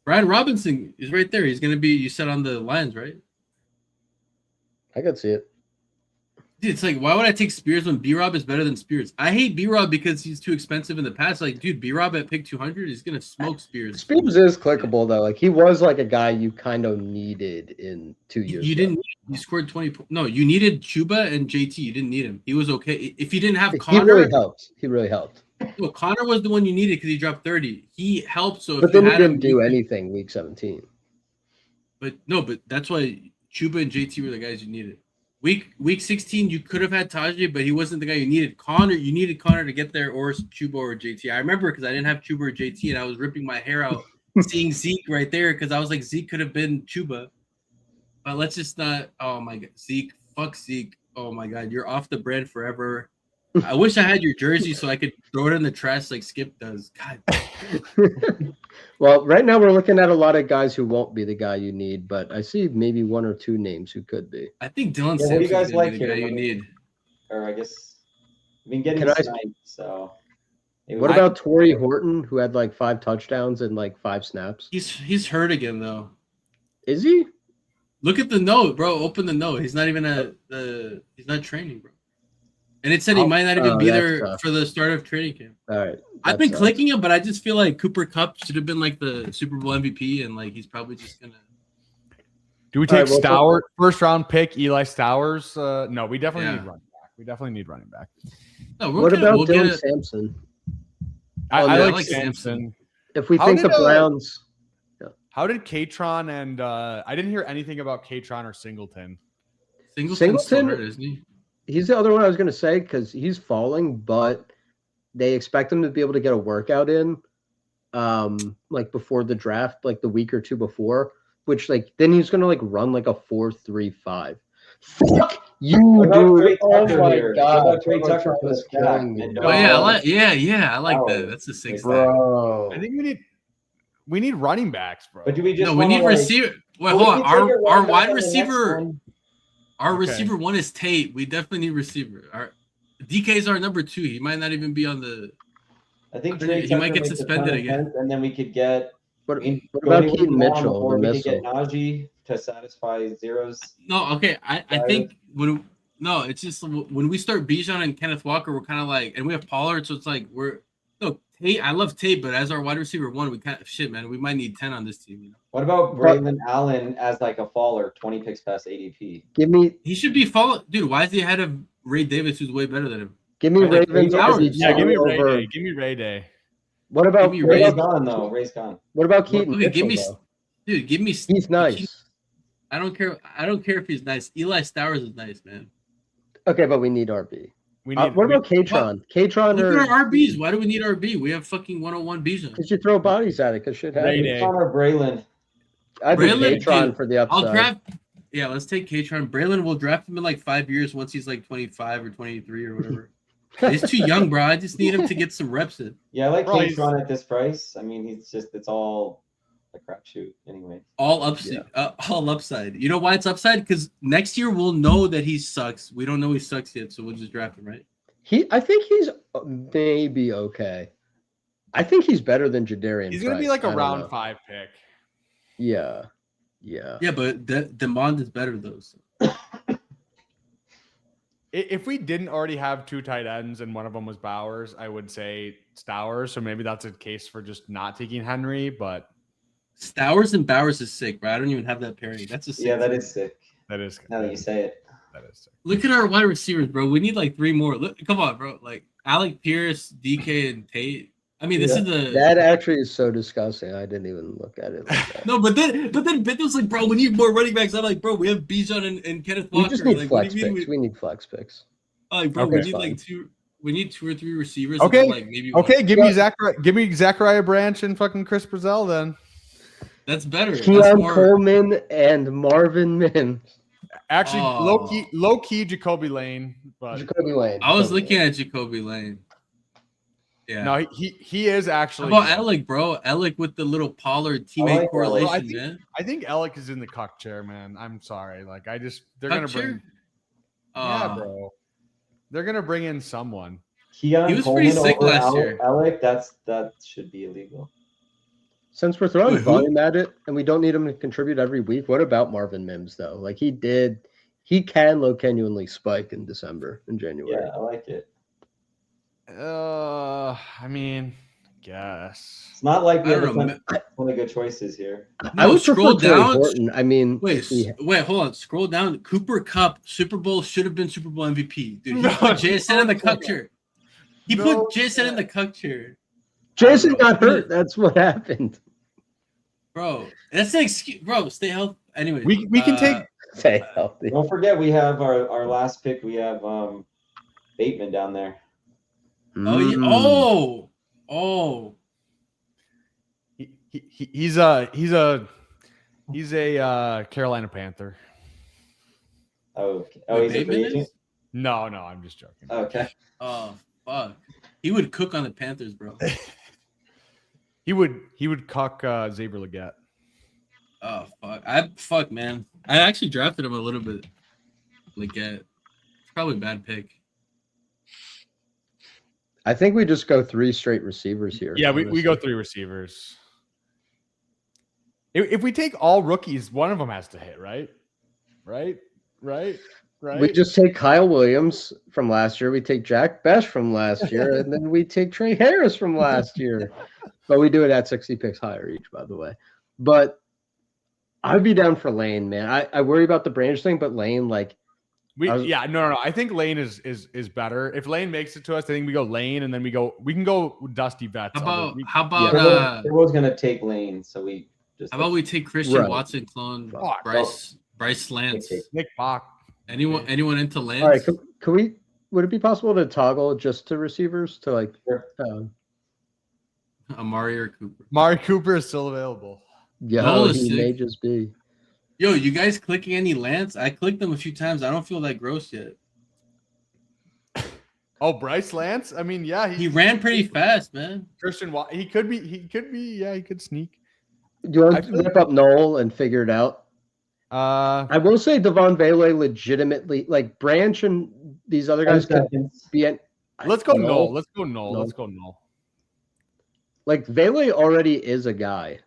Brad Robinson is right there. He's gonna be you said on the Lions, right? I could see it. Dude, it's like, why would I take Spears when B-Rob is better than Spears? I hate B-Rob because he's too expensive in the past. Like, dude, B-Rob at pick 200 is gonna smoke Spears. Spears is clickable though. Like he was like a guy you kind of needed in 2 years. You didn't. You scored 20. No, you needed Chuba and JT. You didn't need him. He was okay. If you didn't have Connor, He really helped. No, Connor was the one you needed because he dropped 30. He helped. So, but then he didn't do anything week 17. But that's why Chuba and JT were the guys you needed. Week 16, you could have had Tajay, but he wasn't the guy you needed. You needed Connor to get there, or Chuba or JT. I remember because I didn't have Chuba or JT, and I was ripping my hair out seeing Zeke right there because I was like, Zeke could have been Chuba. But let's just not. Oh my God, Zeke, fuck Zeke. Oh my God, you're off the bread forever. I wish I had your jersey so I could throw it in the trash like Skip does. God. Well, right now we're looking at a lot of guys who won't be the guy you need, but I see maybe 1 or 2 names who could be. I think Dylan Sampson is the guy you need. Or I guess I've been getting sniped, so. What about Torrey Horton, who had like 5 touchdowns and like 5 snaps? He's hurt again though. Is he? Look at the note, bro. Open the note. He's not even he's not training, bro. And it said he might not even be there for the start of training camp. All right. I've been clicking him, but I just feel like Cooper Kupp should have been like the Super Bowl MVP, and like he's probably just gonna. Do we take Stowers, first round pick, Eli Stowers? No, we definitely need running back. We definitely need running back. No, what about Dylan Sampson? I like Sampson. If we think the Browns. How did Katron and I didn't hear anything about Katron or Singleton. Singleton hurt, isn't he? He's the other one I was going to say because he's falling, but they expect him to be able to get a workout in, like before the draft, like the week or 2 before. Which like then he's going to like run like a 4.35. Fuck you, dude! Oh my God! Trey Tucker for the stack. Oh yeah, I like that. That's a 6 bro. I think we need running backs, bro. But do we just? No, we need receiver. Wait, hold on. Our wide receiver. Our Okay. receiver 1 is Tate. We definitely need receiver. Our DK is our number 2. He might not even be on the. I think he might get suspended again. And then we could get. What about Keaton Mitchell? Or we could get Najee to satisfy Zero's. No, okay. I think it's just when we start Bijan and Kenneth Walker, we're kind of like, and we have Pollard, so it's like Tate. I love Tate, but as our wide receiver 1, we kind of man. We might need 10 on this team. You know? What about Braylon Allen as like a faller, 20 picks past ADP? He should be falling, dude. Why is he ahead of Ray Davis, who's way better than him? Give me Ravens. Yeah, give me Ray Day. Give me Ray Day. What about Ray's gone though? Ray's gone. What about Keaton? Okay, Mitchell, give me. He's nice. I don't care. I don't care if he's nice. Eli Stowers is nice, man. Okay, but we need RB. We need. What about Katron? Katron Look or at our RBs. Why do we need RB? We have fucking 101 Bijan. because you throw bodies at it because shit happens. Ray-Day. Connor Braylon. I think Braylon, Katron dude, for the upside. I'll draft. Yeah, let's take Katron. Braylon will draft him in like 5 years once he's like 25 or 23 or whatever. He's too young, bro. I just need him to get some reps in. Yeah, I like Bro, he's- Katron at this price. I mean, it's all a crapshoot anyway. All upside. You know why it's upside? Because next year we'll know that he sucks. We don't know he sucks yet, so we'll just draft him, right? I think he's maybe okay. I think he's better than Jadarian. He's gonna be Price. like a I don't round know. 5 pick. Yeah. Yeah, but Demond is better though. So. If we didn't already have 2 tight ends and one of them was Bowers, I would say Stowers. So maybe that's a case for just not taking Henry. But Stowers and Bowers is sick, bro. I don't even have that pairing. That's a sick. Yeah, that team. is sick. that is Now that you say it. that is sick. Look at our wide receivers, bro. We need like 3 more. Look, come on, bro. Like Alec Pierce, DK, and Tate. I mean, this is the That actually is so disgusting. I didn't even look at it like that. no, but then Ben was like, bro, we need more running backs. I'm like, bro, we have Bijan and Kenneth Walker. We just need like, flex what do you mean picks. We need flex picks. I'm like, bro, Okay, we need fine. like 2. We need 2 or 3 receivers. Okay, and then, like maybe Okay, one. give me Zachariah Branch and fucking Chris Brazell then. That's better. That's Keon more. Coleman and Marvin Mims. Actually, Oh. low key Jacoby Lane, but Jacoby Lane. I was looking at Jacoby Lane. Yeah. no, he is How actually. about Alec, bro? Alec with the little Pollard teammate like Alec. correlation, I think- man. I think Alec is in the cuck chair, man. I'm sorry. Like they're Cuck gonna chair? bring. Yeah, bro. They're gonna bring in someone. Keon He was Coleman pretty sick over last year. Alec, that should be illegal. Since we're throwing Wait, who? volume at it and we don't need him to contribute every week, what about Marvin Mims though? Like he can genuinely spike in December and January. Yeah, I like it. I mean, guess. It's not like we I have don't know. a ton of good choices here. I would scroll prefer Troy down. Horton. I mean, Wait, he- hold on. Scroll down. Cooper Cup Super Bowl should have been Super Bowl MVP. Dude, he No, put Jason in the no cuck way. chair. He No put Jason in way. the cuck chair, Jason know. got hurt. That's what happened. bro. That's an excuse, bro. Stay healthy. Anyway, We can take. Stay healthy. Don't forget, we have our last pick. We have Bateman down there. Oh, yeah. Mm. Oh. He's a Carolina Panther. Oh, Wait, he's a free Bateman agent. is? No, I'm just joking. Okay. Oh, fuck. He would cook on the Panthers, bro. He would cuck Xavier Leggett. Oh, fuck. Man. I actually drafted him a little bit. It's probably a bad pick. I think we just go 3 straight receivers here. Yeah, we go honestly. 3 receivers. If we take all rookies, one of them has to hit, right? Right. We just take Kyle Williams from last year. We take Jack Besh from last year, and then we take Trey Harris from last year. But we do it at 60 picks higher each, by the way. But I'd be down for Lane, man. I worry about the Branch thing, but Lane, like, no. I think Lane is better. If Lane makes it to us, I think we go Lane, and then we can go Dusty Betts. How about Turbo's gonna take Lane, so we just. how about we take Christian Right. Watson clone Fuck. Bryce Lance? Nick Bach? Anyone into Lance? all right, can we? Would it be possible to toggle just to receivers to like? Sure. Amari or Cooper? Mari Cooper is still available. Yeah, Nola is he sick. may just be. Yo, you guys clicking any Lance? I clicked them a few times. I don't feel that gross yet. Oh, Bryce Lance. I mean, yeah, He ran pretty fast, man. Christian. He could be. Yeah, he could sneak. Do you want I to feel- rip up Noel and figure it out? I I will say Devon Vele legitimately, like Branch and these other guys could seconds. be at. let's go No. Noel. Let's go Noel. No. Let's go Noel. Like Vele already is a guy.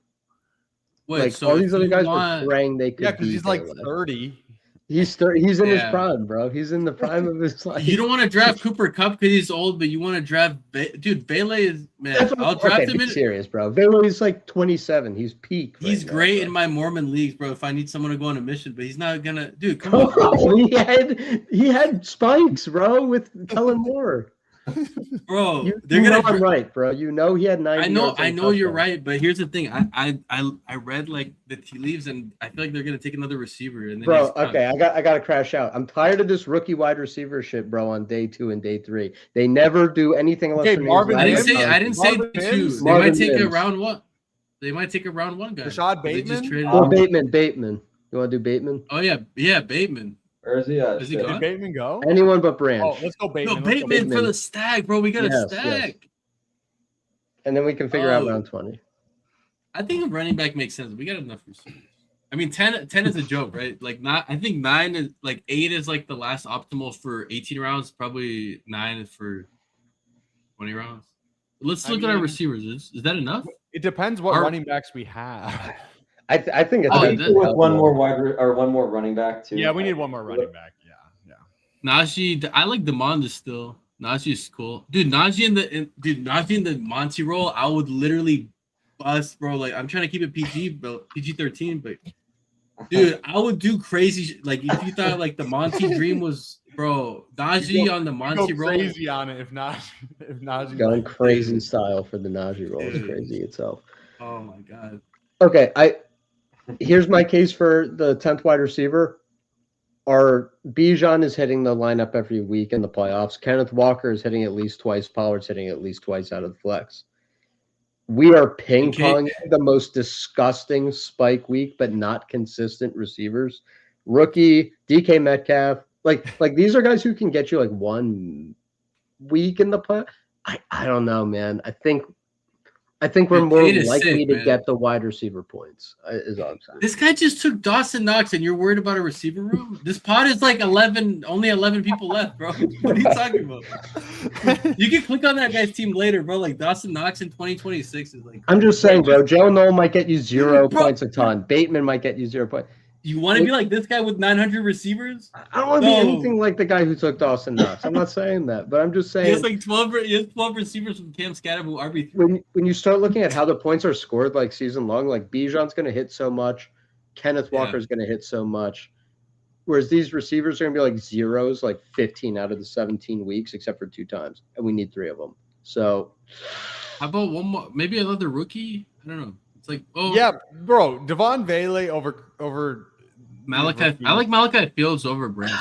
Wait, Like so all if these other you guys want- are praying they could. Yeah, because be he's like Vele. 30. He's in his Yeah. prime, bro. He's in the prime of his life. You don't want to draft Cooper Cup because he's old, but you want to draft dude. Bailey is man. That's what- I'll draft okay, him be in. serious, bro. Vele's like 27. He's peak. He's right great now, in my Mormon leagues, bro. If I need someone to go on a mission, but he's not gonna. Dude, come on. Bro. bro. he had spikes, bro, with Kellen Moore. bro. You know I'm right, bro. You know he had 90 yards I and a know you're touchdown. right, but here's the thing. I read like the tea leaves, and I feel like they're gonna take another receiver. And then Bro, he's done. okay, I got to crash out. I'm tired of this rookie wide receiver shit, bro. On day 2 and day 3, they never do anything unless Okay, their name's Marvin I didn't Larry Mims? say I didn't say Marvin two. Mims? They Marvin might take a Mims. round one. They might take a round one guy. Rashad 'cause they just Bateman? traded- Or Bateman. You want to do Bateman? oh yeah, Bateman. Or is he? Is he Did gone? Bateman go? Anyone but Branch. Oh, let's go Bateman. No, Let's go Bateman for the stack, bro. We got a Yes, stack. And then we can figure out Oh. round 20. I think a running back makes sense. We got enough receivers. I mean, 10 is a joke, right? Like, not. I think 9 is like 8 is like the last optimal for 18 rounds. Probably 9 is for 20 rounds. Let's look at our mean- receivers. Is that enough? It depends what Our- running backs we have. I think it's Oh, I think that- with one more one more running back too. Yeah, we need one more running back. Yeah. Najee, I like Demondis still. Najee is cool, dude. Najee in the Monty role, I would literally bust, bro. Like, I'm trying to keep it PG, but PG-13, but dude, I would do crazy. Like, if you thought like the Monty dream was, bro, Najee on the Go Monty role. crazy on it if not going crazy style for the Najee roll. It's crazy itself. Oh my god. Okay, here's my case for the 10th wide receiver. Our Bijan is hitting the lineup every week in the playoffs. Kenneth Walker is hitting at least twice. Pollard's hitting at least twice out of the flex. We are ping-ponging the most disgusting spike week, but not consistent receivers. Rookie, DK Metcalf. Like these are guys who can get you like 1 week in the play. I don't know, man. I think we're Dude, more Tate is likely sick, to man. get the wide receiver points, is all I'm saying. This guy just took Dawson Knox, and you're worried about a receiver room? This pod is like 11, only 11 people left, bro. What are you talking about? You can click on that guy's team later, bro. Like, Dawson Knox in 2026 is like. I'm just saying, bro. Joe Knoll might get you 0 Bro. points a ton. Bateman might get you 0 points. You want to be like this guy with 900 receivers? I don't want to be No. anything like the guy who took Dawson Knox. I'm not saying that, but I'm just He saying has like 12. He has 12 receivers from Cam Scatterbo, RB3. when you start looking at how the points are scored like season long, like Bijan's going to hit so much, Kenneth Yeah. Walker's going to hit so much, whereas these receivers are going to be like zeros, like 15 out of the 17 weeks, except for 2 times, and we need 3 of them. So How about one more? Maybe another rookie? I don't know. It's like, oh Yeah, bro. Devon Vele over Malachi. I like Malachi Fields over Branch.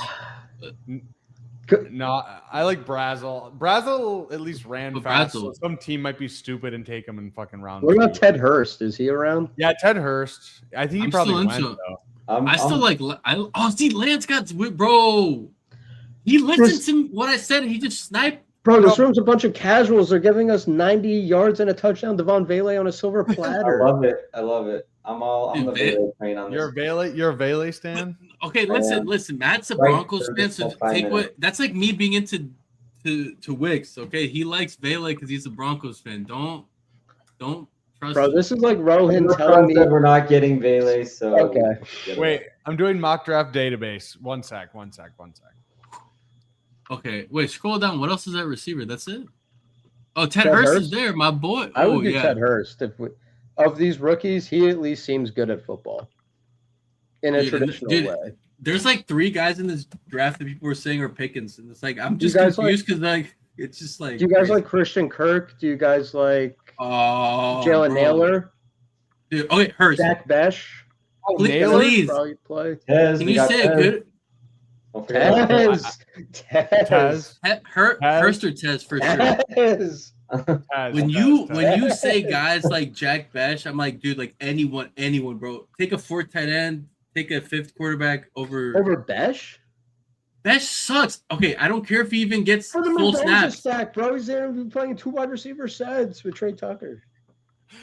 No, I like Brazel. Brazel at least ran But fast. Brazel- So some team might be stupid and take him in fucking round. what about 2. Ted Hurst? Is he around? Yeah, Ted Hurst. I think he I'm probably still went into it. though. I still like. See, Lance got bro. He listened to what I said. And he just sniped. Bro, this room's a bunch of casuals. They're giving us 90 yards and a touchdown. Devon Vele on a silver I platter. love it. I love it. I'm the Dude, Vele train on this. You're a Vele stan. Okay, listen. Matt's a Right, Broncos for fan, just so about 5 take minutes. what. That's like me being into Wicks. Okay, he likes Vele because he's a Broncos fan. Don't trust. Bro, him. this is like Rohan We're telling me. that we're not getting Vele, so Okay. Wait, I'm doing mock draft database. One sec. Okay, wait. Scroll down. What else is that receiver? That's it. Oh, Ted Ted Hurst is Hurst? there, my boy. I would Oh do yeah. Ted Hurst. Of these rookies, he at least seems good at football in a Dude, traditional dude, way. There's like 3 guys in this draft that people were saying are Pickens, and it's like I'm Do you just guys confused because like it's just like. Do you guys crazy. like Christian Kirk? Do you guys like Oh, Jalen bro. Naylor? Dude, okay, Hurst. Zach Besh? Oh, Please- Naylor? please. Probably play. Tez, Can we you got say it Tez. good? Don't forget about Tez. Tez. Taz. Hurst or Tez for sure. Tez. Taz, When Taz. you say guys like Jack Bash, I'm like, dude, like anyone, bro. Take a 4th tight end, take a 5th quarterback over. Over Besh? Bash sucks. Okay, I don't care if he even gets Put him full in Ben's snaps. stack, bro. He's there playing 2 wide receiver sets with Trey Tucker.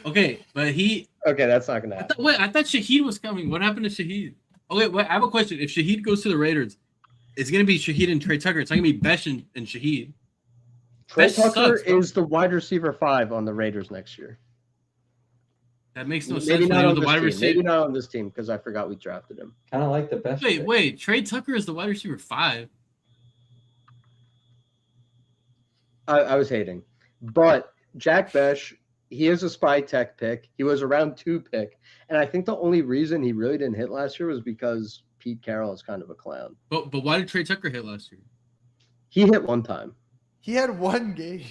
Okay, but he. Okay, that's not gonna happen. I thought Shaheed was coming. What happened to Shaheed? Okay, wait, I have a question. If Shaheed goes to the Raiders, it's gonna be Shaheed and Trey Tucker. It's not gonna be Bash and Shaheed. Trey Besh Tucker sucks, bro. is the wide receiver 5 on the Raiders next year. That makes no Maybe sense. not When on he was this the wide team. receiver. Maybe not on this team because I forgot we drafted him. Kind of like the best. Wait. Trey Tucker is the wide receiver 5. I was hating. But Jack Besh, he is a spy tech pick. He was a round 2 pick. And I think the only reason he really didn't hit last year was because Pete Carroll is kind of a clown. But why did Trey Tucker hit last year? He hit one time. He had one game.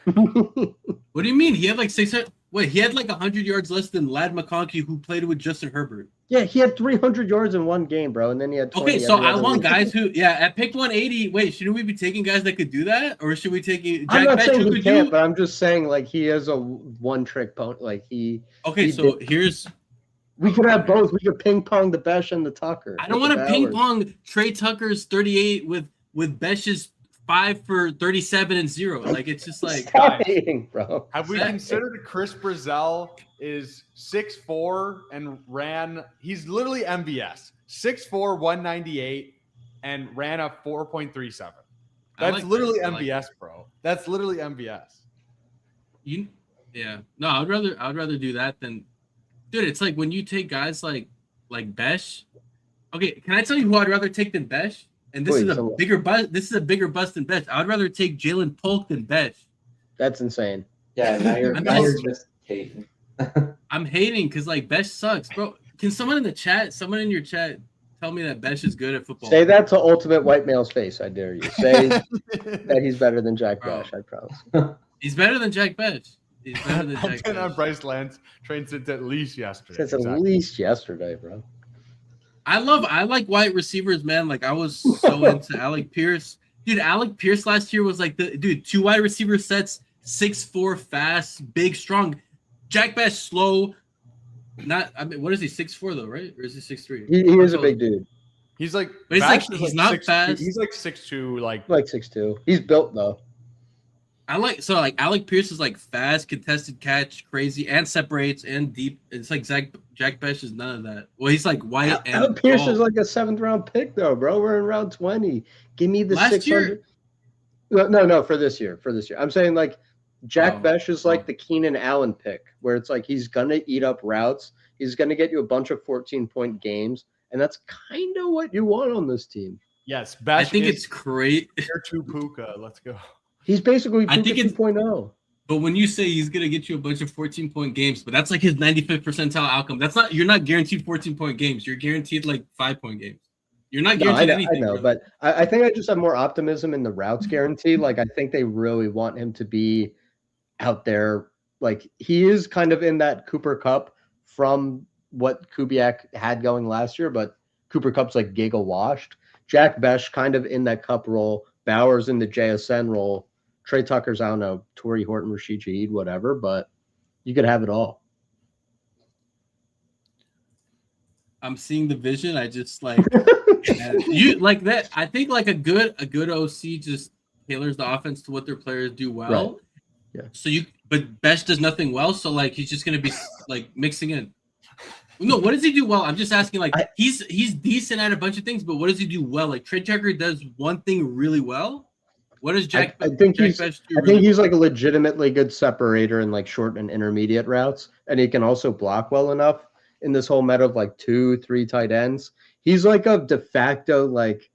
What do you mean? He had like 600. Wait, he had like 100 yards less than Lad McConkey, who played with Justin Herbert. Yeah, he had 300 yards in one game, bro, and then he had 20 Okay, so every I other want week. guys who, at pick 180. Wait, shouldn't we be taking guys that could do that, or should we take I'm Jack not Betch saying who he could can't, do? but I'm just saying like he is a one-trick pony. Like he. Okay, he so did- here's. we could have both. We could ping pong the Besh and the Tucker. I don't want to ping pong Trey Tucker's 38 with Besh's 5 for 37 and 0. Like it's just like Stop hating, bro. Have we Exactly. considered Chris Brazel is 6'4" and he's literally MVS. 6'4", 198, and ran a 4.37. I That's like literally that. I like MVS, bro. That's literally MVS. No, I'd rather do that than, dude. It's like when you take guys like Besh. Okay, can I tell you who I'd rather take than Besh? And this Please, is a come on. bigger bust. This is a bigger bust than Besh. I'd rather take Jalen Polk than Besh. That's insane. Yeah, now you're, I'm now you're also- just hating. I'm hating because like Besh sucks, bro. Can someone in your chat, tell me that Besh is good at football? Say that to ultimate white male's face. I dare you. Say that he's better than Jack Bro. Besh. I promise. He's better than Jack Besh. He's better than I'm Jack betting on Besh. Bryce Lance trained since at least yesterday. Since at Exactly. least yesterday, bro. I like wide receivers, man. Like I was so into Alec Pierce. Dude, Alec Pierce last year was like two wide receiver sets, 6'4", fast, big, strong. Jack Besh slow. What is he? 6'4" though, right? Or is he 6'3"? He is a big dude. He's like, But he's Bash like- is he's not 6'2". fast. He's like 6'2", like Like 6'2". He's built though. Like Alec Pierce is like fast, contested catch, crazy, and separates and deep. It's like Jack Besh is none of that. Well, he's like white and Alec Pierce tall. is like a 7th round pick though, bro. We're in round 20. Give me the Last 600. year? No, for this year. I'm saying like Jack Oh, Besh is like oh. the Keenan Allen pick, where it's like he's gonna eat up routes. He's gonna get you a bunch of 14-point games, and that's kind of what you want on this team. yes. I Bash think is it's great. tier 2 Puka. Let's go. He's basically I think Puka it's- 2.0. But when you say he's gonna get you a bunch of 14-point games, but that's like his 95th percentile outcome. You're not guaranteed 14-point games. You're guaranteed like 5-point games. You're not No, I guaranteed know, anything. I know, bro. but I think I just have more optimism in the routes guarantee. Like I think they really want him to be out there. Like he is kind of in that Cooper Cup from what Kubiak had going last year, but Cooper Cup's like giggle washed. Jack Besh kind of in that Cup role. Bowers in the JSN role. Trey Tucker's, I don't know, Torrey Horton, Rashid Shaheed, whatever, but you could have it all. I'm seeing the vision. I just like you like that. I think like a good OC just tailors the offense to what their players do well. Right. Yeah. So but Besh does nothing well. So like he's just gonna be like mixing in. No, what does he do well? I'm just asking. Like he's decent at a bunch of things, but what does he do well? Like Trey Tucker does one thing really well. What does Jack? I think Jack he's. Besh do I really think he's like a legitimately good separator in like short and intermediate routes, and he can also block well enough in this whole meta of like 2-3 tight ends. He's like a de facto like.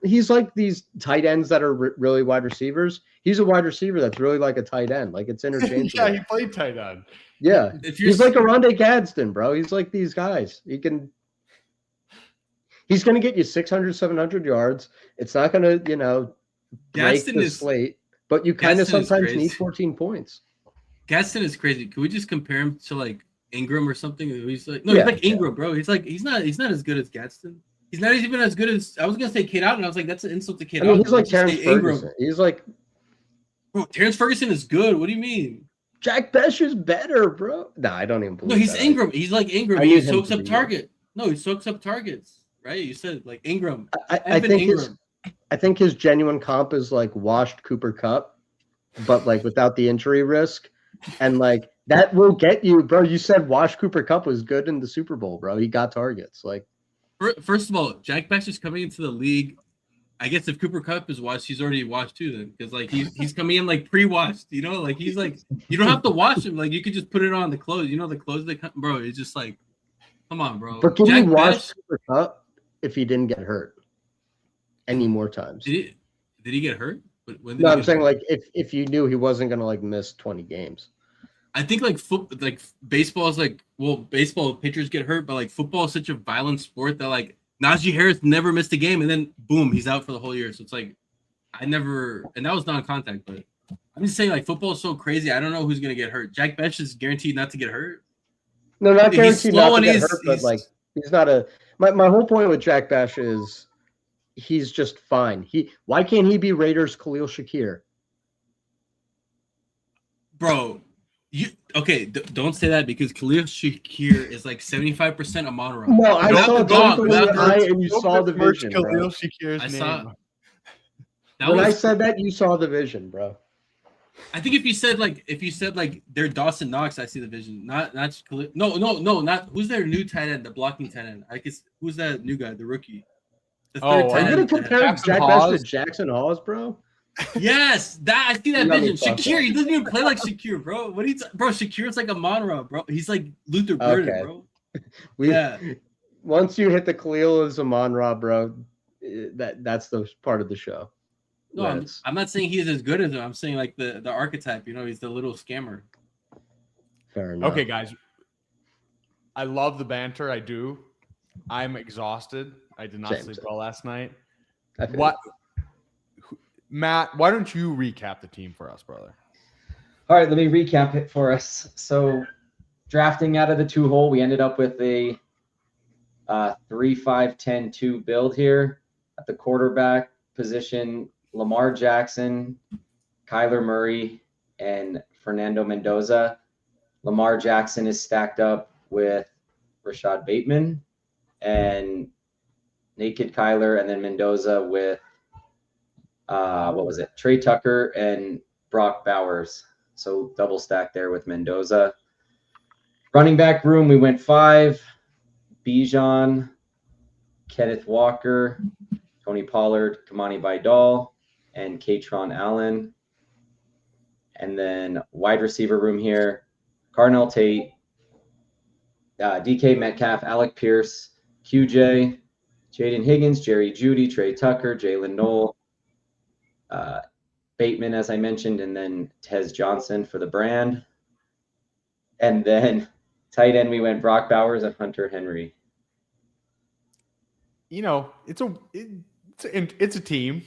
He's like these tight ends that are really wide receivers. He's a wide receiver that's really like a tight end. Like it's interchangeable. Yeah, he played tight end. Yeah, If you're he's like a Rondé Gadsden, bro. He's like these guys. He's going to get you 600, 700 yards. It's not going to, break Gadsden the is- slate, but you kind of Gadsden is sometimes crazy. need 14 points. Gaston is crazy. Can we just compare him to like Ingram or something? He's like Yeah, he's like Ingram, bro. He's not as good as Gadsden. He's not even as good as I was gonna say Kate Out, and I was like, that's an insult to Kate I mean, Out. he's like Let's just Terrence say Ingram. Ferguson. He's like, Bro, Terrence Ferguson is good. What do you mean? Jack Besh is better, bro. No, I don't even believe No, he's that. Ingram. He's like Ingram. I He need him soaks to up be target. No, he soaks up targets. Right? You said like Ingram. I Evan think Ingram. I think his genuine comp is like washed Cooper Cup, but like without the injury risk. And like that will get you, bro. You said washed Cooper Cup was good in the Super Bowl, bro. He got targets. Like, First of all, Jack Besh is coming into the league. I guess if Cooper Cup is washed, he's already washed too. Then because like he's coming in like pre-washed, like he's like you don't have to wash him. Like you could just put it on the clothes. The clothes that come, bro. It's just like, come on, bro. but can Jack you wash Besh, Cooper Cup if he didn't get hurt any more times? did he get hurt? When did No, he I'm get saying hurt? like if you knew he wasn't gonna like miss 20 games. I think like baseball is like baseball pitchers get hurt, but like football is such a violent sport that like Najee Harris never missed a game, and then boom, he's out for the whole year. So it's like and that was non-contact, but I'm just saying, like, football is so crazy. I don't know who's gonna get hurt. Jack Bench is guaranteed not to get hurt. No, not guaranteed not to get he's- hurt, but like he's not a. My whole point with Jack Bash is he's just fine. Why can't he be Raiders Khalil Shakir? Bro, don't say that because Khalil Shakir is like 75% Amon-Ra. No, I saw it dog, with your eye and you saw the vision, bro. Khalil Shakir's I name. saw. When I said that, you saw the vision, bro. I think if you said like they're Dawson Knox, I see the vision. Not Khalil. No, not who's their new tight end, the blocking tight end. I guess who's that new guy, the rookie? The Oh, third Are tight you end. gonna compare Jackson Jack Hawes? Bash to Jackson Hawes, bro? Yes, I see that Let me vision. fuck Shakir, up. he doesn't even play like Shakir, bro. What bro? Shakir's like a Monroe, bro. He's like Luther Burden, Okay. bro. We, Yeah. Once you hit the Khalil as Amon-Ra, bro, that's the part of the show. No, I'm not saying he's as good as him. I'm saying like the archetype. You know, he's the little scammer. Fair enough. Okay, guys. I love the banter. I do. I'm exhausted. I did not Same. sleep well last night. I feel What, Matt? Why don't you recap the team for us, brother? All right, let me recap it for us. So, drafting out of the 2-hole, we ended up with a 3-5-10-2 build here. At the quarterback position, Lamar Jackson, Kyler Murray, and Fernando Mendoza. Lamar Jackson is stacked up with Rashad Bateman and Naked Kyler, and then Mendoza with Trey Tucker and Brock Bowers. So double stack there with Mendoza. Running back room, we went 5. Bijan, Kenneth Walker, Tony Pollard, Kamani Vidal, and Katron Allen. And then wide receiver room here, Carnell Tate, DK Metcalf, Alec Pierce, QJ, Jaden Higgins, Jerry Jeudy, Trey Tucker, Jalen Knoll, Bateman, as I mentioned, and then Tez Johnson for the brand. And then tight end, we went Brock Bowers and Hunter Henry. You know, it's a team.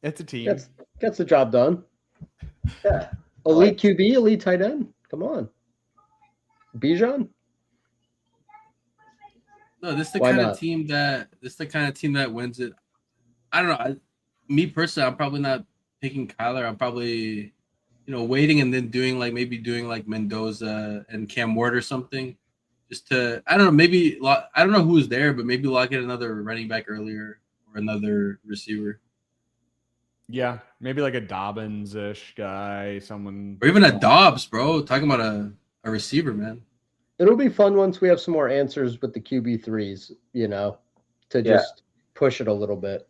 It's a team. Gets the job done. Yeah. Elite QB, elite tight end. Come on. Bijan? No, this is the Why kind not? of team that wins it. I don't know. Me personally, I'm probably not picking Kyler. I'm probably, waiting and then doing like Mendoza and Cam Ward or something, just to, I don't know, I don't know who's there, but maybe lock in another running back earlier or another receiver, Yeah, maybe like a Dobbins-ish guy, someone, or even a Dobbs, bro. Talking about a receiver, man. It'll be fun once we have some more answers with the QB3s, to just push it a little bit.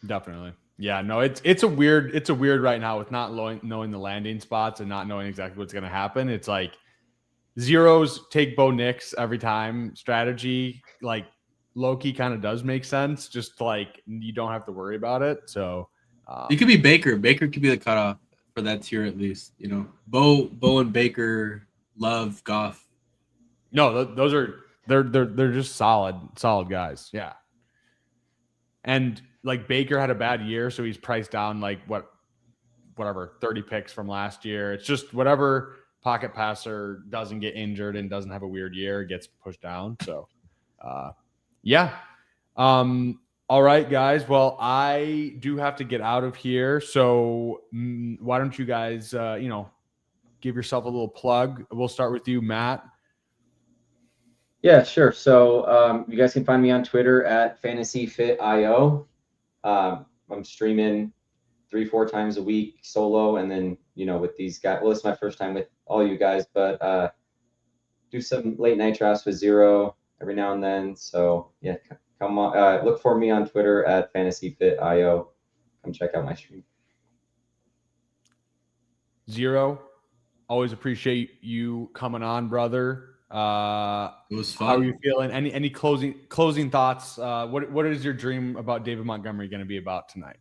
Definitely. Yeah, no, it's a weird right now with not knowing the landing spots and not knowing exactly what's going to happen. It's like zeros take Bo Nix every time strategy. Like Loki kind of does make sense. Just like you don't have to worry about it. So It could be Baker. Baker could be the cutoff for that tier at least. Bo and Baker, Love, Goff. no, those are they're just solid guys. Yeah, and like Baker had a bad year, so he's priced down like whatever 30 picks from last year. It's just whatever pocket passer doesn't get injured and doesn't have a weird year gets pushed down. So, yeah. All right, guys. Well, I do have to get out of here. So why don't you guys, give yourself a little plug? We'll start with you, Matt. Yeah, sure. So you guys can find me on Twitter at FantasyFitIO. I'm streaming 3-4 times a week solo, and then with these guys. Well, it's my first time with all you guys, but do some late night drafts with Zero every now and then. So yeah, come on. Look for me on Twitter at FantasyFitIO. Come check out my stream. Zero, always appreciate you coming on, brother. It was fun. How are you feeling? Any closing thoughts? What is your dream about David Montgomery going to be about tonight?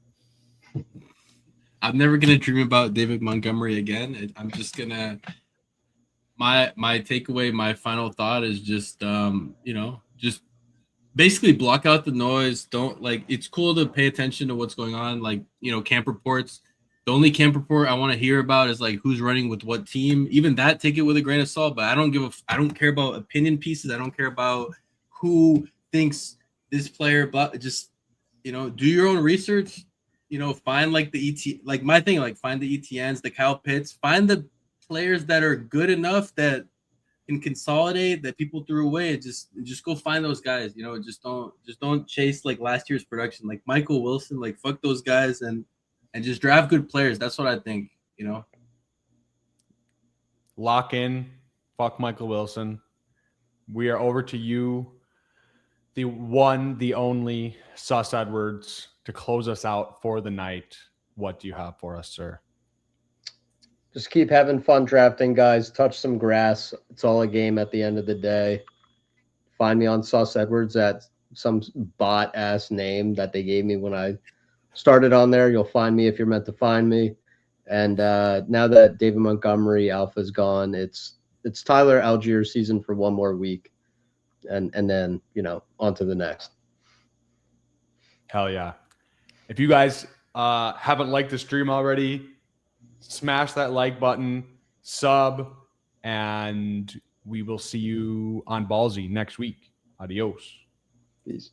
I'm never gonna dream about David Montgomery again. I'm just gonna my takeaway, my final thought is just just basically block out the noise. Don't like. It's cool to pay attention to what's going on. Like, you know, camp reports. The only camp report I want to hear about is like who's running with what team. Even that, take it with a grain of salt. But I don't care about opinion pieces. I don't care about who thinks this player. But just, you know, do your own research. You know, find like the ET. Like my thing, like find the ETNs, the Kyle Pitts. Find the players that are good enough that can consolidate, that people threw away. Just go find those guys. You know, just don't chase like last year's production. Like Michael Wilson, like fuck those guys and just draft good players. That's what I think, you know. Lock in. Fuck Michael Wilson. We are over to you, the one, the only Sus Edwards, to close us out for the night. What do you have for us, sir? Just keep having fun drafting, guys. Touch some grass. It's all a game at the end of the day. Find me on Sus Edwards at some bot-ass name that they gave me when I started on there. You'll find me if you're meant to find me. And now that David Montgomery Alpha's gone, it's Tyler Algier season for one more week. And then, you know, on to the next. Hell yeah. If you guys haven't liked the stream already, smash that like button, sub, and we will see you on Ballsy next week. Adios. Peace.